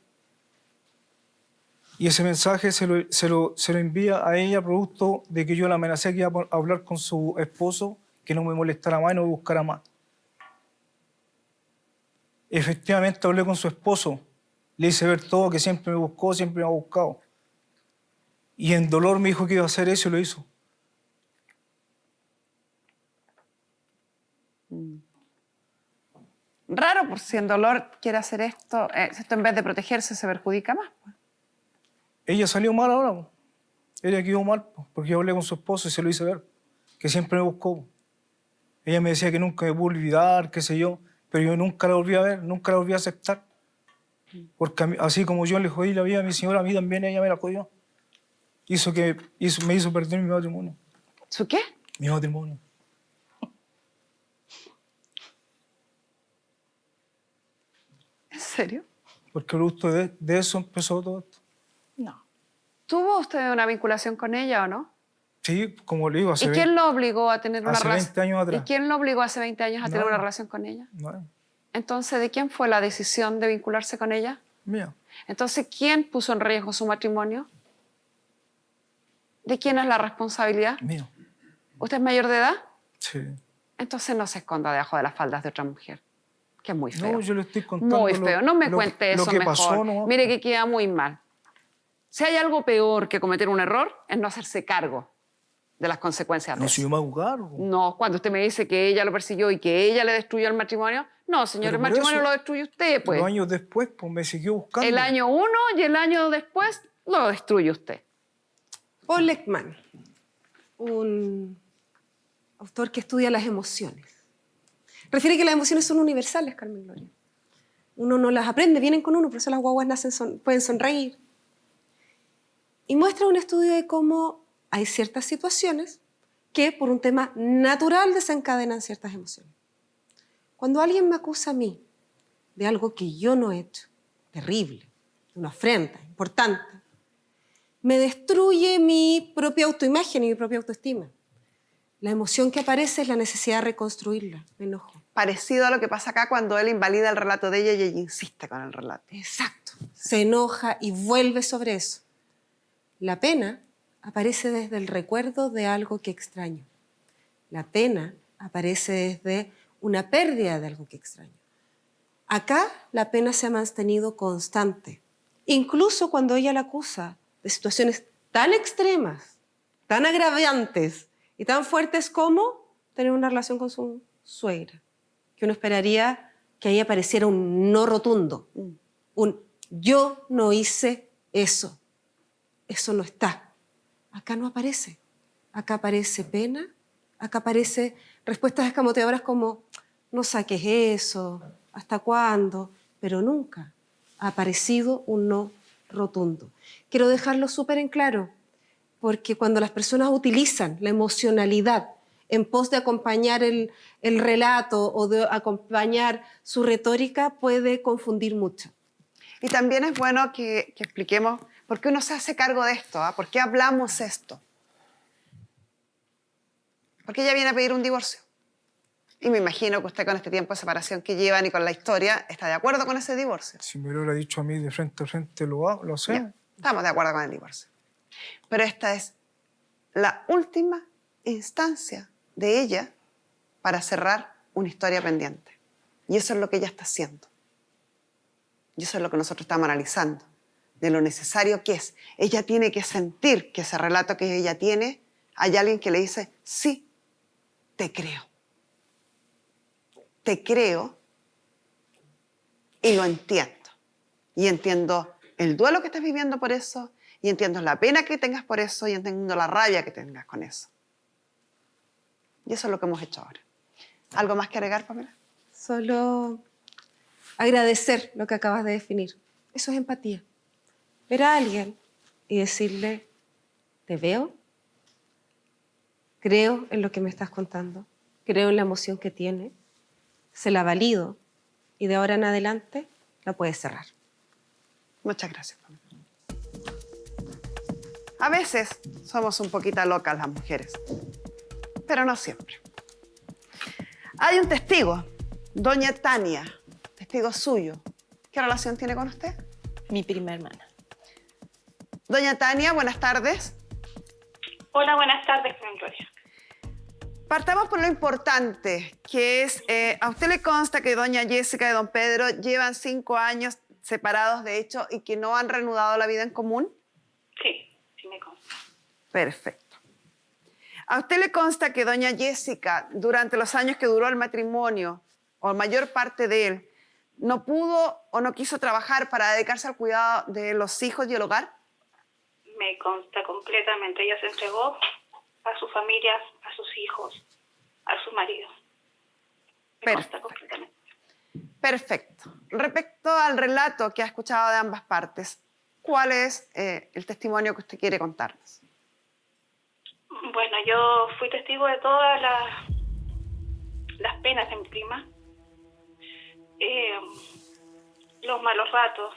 Y ese mensaje se lo envía a ella producto de que yo la amenacé que iba a hablar con su esposo, que no me molestara más y no me buscara más. Efectivamente hablé con su esposo. Le hice ver todo, que siempre me buscó, siempre me ha buscado. Y en dolor me dijo que iba a hacer eso y lo hizo. Raro, por si en dolor quiere hacer esto. Esto en vez de protegerse se perjudica más. Pues. Ella salió mal ahora. Po. Ella quedó mal porque yo hablé con su esposo y se lo hice ver. Que siempre me buscó. Po. Ella me decía que nunca me pudo olvidar, qué sé yo. Pero yo nunca la volví a ver, nunca la volví a aceptar. Porque mí, así como yo le jodí la vida a mi señora, a mí también ella me la jodió. Me hizo perder mi matrimonio. ¿Su qué? Mi matrimonio. ¿En serio? Porque producto de eso empezó todo esto. No. ¿Tuvo usted una vinculación con ella o no? Sí, como le digo, ¿Y quién lo obligó a tener una hace relación? 20 años atrás. ¿Y quién lo obligó hace 20 años a tener No. una relación con ella? No, Entonces, ¿de quién fue la decisión de vincularse con ella? mía. Entonces, ¿quién puso en riesgo su matrimonio? ¿De quién es la responsabilidad? Mío. ¿Usted es mayor de edad? Sí. Entonces no se esconda debajo de las faldas de otra mujer, que es muy feo. No, yo le estoy contando Muy feo. No me lo cuente eso que mejor. pasó, ¿no? Mire que queda muy mal. Si hay algo peor que cometer un error, es no hacerse cargo de las consecuencias de No, eso. si yo me hago. No, cuando usted me dice que ella lo persiguió y que ella le destruyó el matrimonio, no, señor, Pero el por matrimonio eso, lo destruye usted, pues. Los años después, pues me siguió buscando. El año 1 y el año después lo destruye usted. Paul Ekman, un autor que estudia las emociones. Refiere que las emociones son universales, Carmen Gloria. Uno no las aprende, vienen con uno, por eso las guaguas nacen, pueden sonreír. Y muestra un estudio de cómo hay ciertas situaciones que por un tema natural desencadenan ciertas emociones. Cuando alguien me acusa a mí de algo que yo no he hecho, terrible, de una afrenta importante, me destruye mi propia autoimagen y mi propia autoestima. La emoción que aparece es la necesidad de reconstruirla, me enojo. Parecido a lo que pasa acá cuando él invalida el relato de ella y ella insiste con el relato. Exacto. Se enoja y vuelve sobre eso. La pena aparece desde el recuerdo de algo que extraño. La pena aparece desde una pérdida de algo que extraño. Acá la pena se ha mantenido constante. Incluso cuando ella la acusa de situaciones tan extremas, tan agravantes y tan fuertes como tener una relación con su suegra, que uno esperaría que ahí apareciera un no rotundo, un yo no hice eso, eso no está. Acá no aparece, acá aparece pena, acá aparece respuestas escamoteadoras como no saques eso, ¿hasta cuándo? Pero nunca ha aparecido un no rotundo. Quiero dejarlo súper en claro, porque cuando las personas utilizan la emocionalidad en pos de acompañar el relato o de acompañar su retórica, puede confundir mucho. Y también es bueno que expliquemos por qué uno se hace cargo de esto, ¿ah? ¿Por qué hablamos esto? Porque ella viene a pedir un divorcio. Y me imagino que usted con este tiempo de separación que llevan y con la historia, ¿está de acuerdo con ese divorcio? Si me lo hubiera dicho a mí de frente a frente, lo sé. Ya, estamos de acuerdo con el divorcio. Pero esta es la última instancia de ella para cerrar una historia pendiente. Y eso es lo que ella está haciendo. Y eso es lo que nosotros estamos analizando. de lo necesario que es. Ella tiene que sentir que ese relato que ella tiene, hay alguien que le dice, sí, te creo. Te creo y lo entiendo. Y entiendo el duelo que estás viviendo por eso, y entiendo la pena que tengas por eso, y entiendo la rabia que tengas con eso. Y eso es lo que hemos hecho ahora. ¿Algo más que agregar, Pamela? Solo agradecer lo que acabas de definir. Eso es empatía. Ver a alguien y decirle, te veo, creo en lo que me estás contando, creo en la emoción que tiene, se la valido y de ahora en adelante la puedes cerrar. Muchas gracias, Pamela. A veces somos un poquito locas las mujeres, pero no siempre. Hay un testigo, doña Tania, testigo suyo. ¿Qué relación tiene con usted? Mi prima hermana. Doña Tania, buenas tardes. Hola, buenas tardes, Carmen Gloria. Partamos por lo importante, que es, a usted le consta que doña Jessica y don Pedro llevan 5 años separados, de hecho, y que no han reanudado la vida en común. Sí, sí me consta. Perfecto. ¿A usted le consta que doña Jessica, durante los años que duró el matrimonio, o mayor parte de él, no pudo o no quiso trabajar para dedicarse al cuidado de los hijos y el hogar? Me consta completamente. Ella se entregó a su familia, a sus hijos, a su marido. Me consta completamente. Perfecto. Respecto al relato que ha escuchado de ambas partes, ¿cuál es el testimonio que usted quiere contarnos? Bueno, yo fui testigo de todas las penas de mi prima, los malos ratos,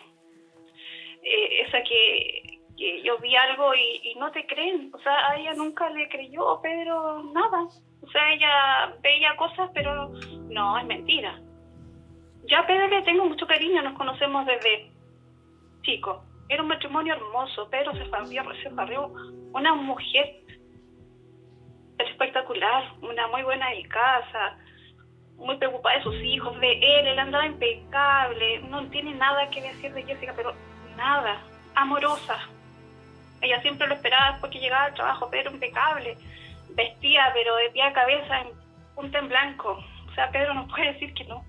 esa que yo vi algo y no te creen. O sea, a ella nunca le creyó Pedro nada. O sea, ella veía cosas, pero no, es mentira. Yo a Pedro le tengo mucho cariño, nos conocemos desde chico. Era un matrimonio hermoso. Pedro se farrió una mujer espectacular, una muy buena de casa, muy preocupada de sus hijos, de él andaba impecable, no tiene nada que decir de Jessica, pero nada, amorosa. Ella siempre lo esperaba porque llegaba al trabajo, Pedro impecable, vestía, pero de pie a cabeza, en punta en blanco. O sea, Pedro no puede decir que no.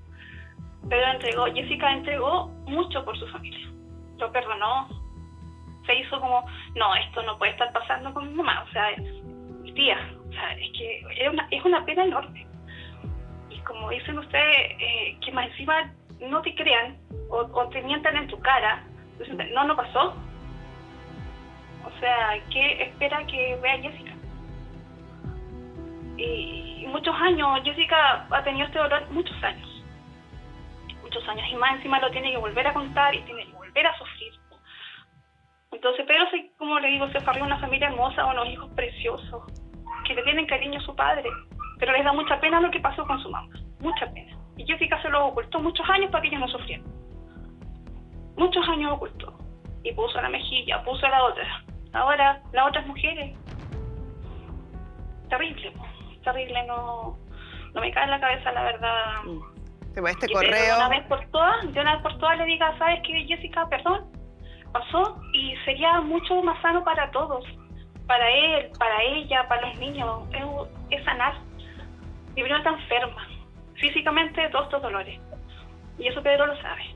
Jessica entregó mucho por su familia, lo perdonó, se hizo como, no, esto no puede estar pasando con mi mamá, o sea, mi tía, o sea, es que es una pena enorme. Y como dicen ustedes, que más encima no te crean o te mientan en tu cara, entonces, no pasó. O sea, ¿qué espera que vea Jessica? Y muchos años, Jessica ha tenido este dolor muchos años, y más encima lo tiene que volver a contar y tiene que volver a sufrir. Entonces Pedro, como le digo, se farrió una familia hermosa, unos hijos preciosos, que le tienen cariño a su padre, pero les da mucha pena lo que pasó con su mamá, mucha pena. Y Jessica se lo ocultó muchos años para que ellos no sufrieran. Muchos años ocultó. Y puso la mejilla, puso la otra. Ahora, las otras mujeres, terrible, no me cae en la cabeza, la verdad. Este correo. De una vez por todas le diga, ¿sabes qué, Jessica? Perdón, pasó y sería mucho más sano para todos, para él, para ella, para los niños. Es sanar. Mi prima está enferma, físicamente, de todos estos dolores. Y eso Pedro lo sabe.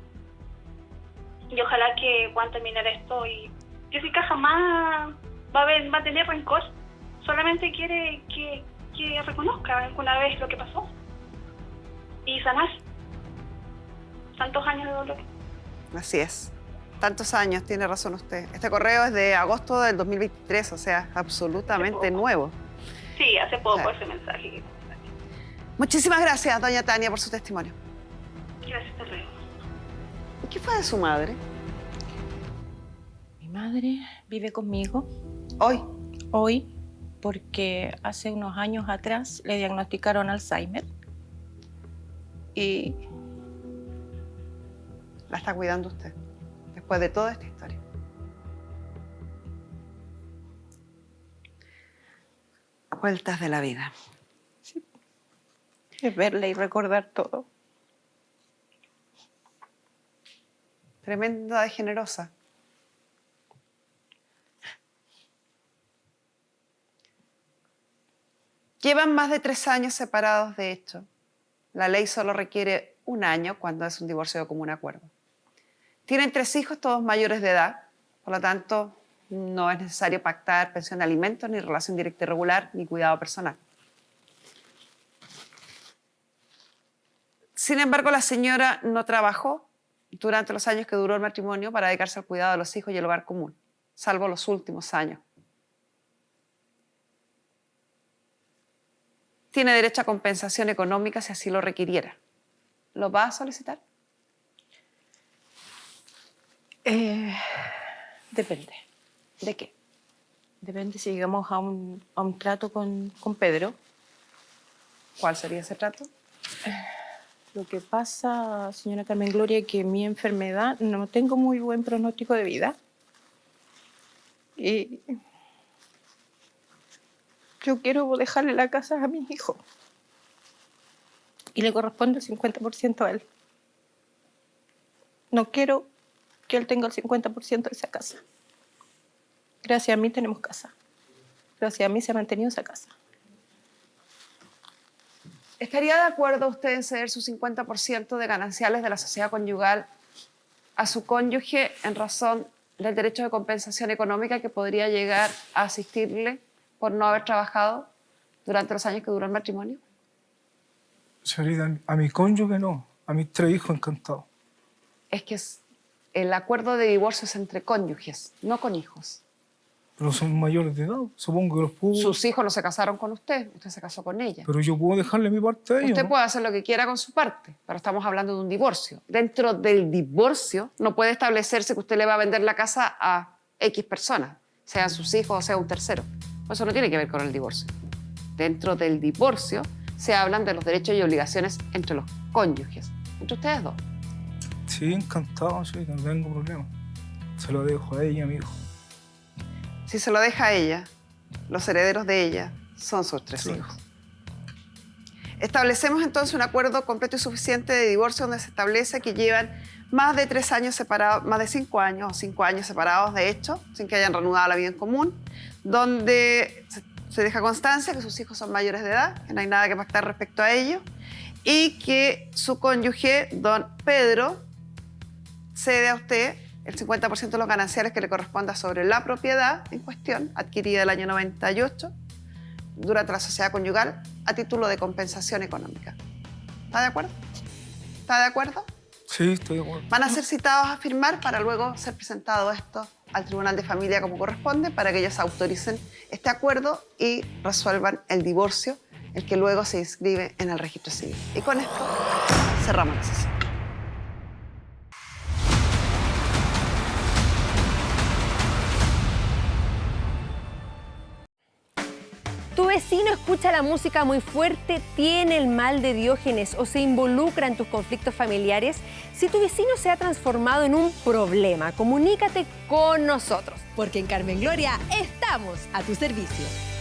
Y ojalá que puedan terminar esto y Jessica jamás va a tener rencor. Solamente quiere que reconozca alguna vez lo que pasó y sanar. Tantos años de dolor. Así es. Tantos años, tiene razón usted. Este correo es de agosto del 2023, o sea, absolutamente nuevo. Sí, hace poco ese mensaje. Muchísimas gracias, doña Tania, por su testimonio. Gracias, hasta luego. ¿Y qué fue de su madre? Mi madre vive conmigo. ¿Hoy? Hoy, porque hace unos años atrás le diagnosticaron Alzheimer. Y la está cuidando usted, después de toda esta historia. Vueltas de la vida. Sí. Es verla y recordar todo. Tremenda de generosa. Llevan más de 3 años separados, de hecho. La ley solo requiere 1 año cuando es un divorcio de común acuerdo. Tienen 3 hijos, todos mayores de edad, por lo tanto, no es necesario pactar pensión de alimentos, ni relación directa y regular, ni cuidado personal. Sin embargo, la señora no trabajó durante los años que duró el matrimonio para dedicarse al cuidado de los hijos y el hogar común, salvo los últimos años. Tiene derecho a compensación económica si así lo requiriera. ¿Lo va a solicitar? Depende. ¿De qué? Depende si llegamos a un trato con Pedro. ¿Cuál sería ese trato? Lo que pasa, señora Carmen Gloria, es que mi enfermedad no tengo muy buen pronóstico de vida. Y yo quiero dejarle la casa a mi hijo. Y le corresponde el 50% a él. No quiero que él tenga el 50% de esa casa. Gracias a mí tenemos casa. Gracias a mí se ha mantenido esa casa. ¿Estaría de acuerdo usted en ceder su 50% de gananciales de la sociedad conyugal a su cónyuge en razón del derecho de compensación económica que podría llegar a asistirle por no haber trabajado durante los años que duró el matrimonio? Señorita, a mi cónyuge no, a mis 3 hijos encantados. Es que el acuerdo de divorcio es entre cónyuges, no con hijos. Pero son mayores de edad, supongo que los puedo... Sus hijos no se casaron con usted se casó con ella. Pero yo puedo dejarle mi parte a ellos, Usted ¿no? puede hacer lo que quiera con su parte, pero estamos hablando de un divorcio. Dentro del divorcio no puede establecerse que usted le va a vender la casa a X personas, sean sus hijos o sea un tercero. Eso no tiene que ver con el divorcio. Dentro del divorcio se hablan de los derechos y obligaciones entre los cónyuges, entre ustedes dos. Sí, encantado, sí, no tengo problema. Se lo dejo a ella y a mi hijo. Si se lo deja a ella, los herederos de ella son sus 3 hijos. Establecemos entonces un acuerdo completo y suficiente de divorcio donde se establece que llevan más de 3 años separados, más de 5 años o 5 años separados de hecho, sin que hayan reanudado la vida en común, donde se deja constancia que sus hijos son mayores de edad, que no hay nada que pactar respecto a ello, y que su cónyuge, don Pedro, cede a usted el 50% de los gananciales que le corresponda sobre la propiedad en cuestión, adquirida el año 98, durante la sociedad conyugal, a título de compensación económica. ¿Está de acuerdo? ¿Está de acuerdo? Sí, estoy de acuerdo. Van a ser citados a firmar para luego ser presentado esto al Tribunal de Familia como corresponde, para que ellos autoricen este acuerdo y resuelvan el divorcio, el que luego se inscribe en el registro civil. Y con esto cerramos la sesión. Tu vecino escucha la música muy fuerte, tiene el mal de Diógenes o se involucra en tus conflictos familiares. Si tu vecino se ha transformado en un problema, comunícate con nosotros, porque en Carmen Gloria estamos a tu servicio.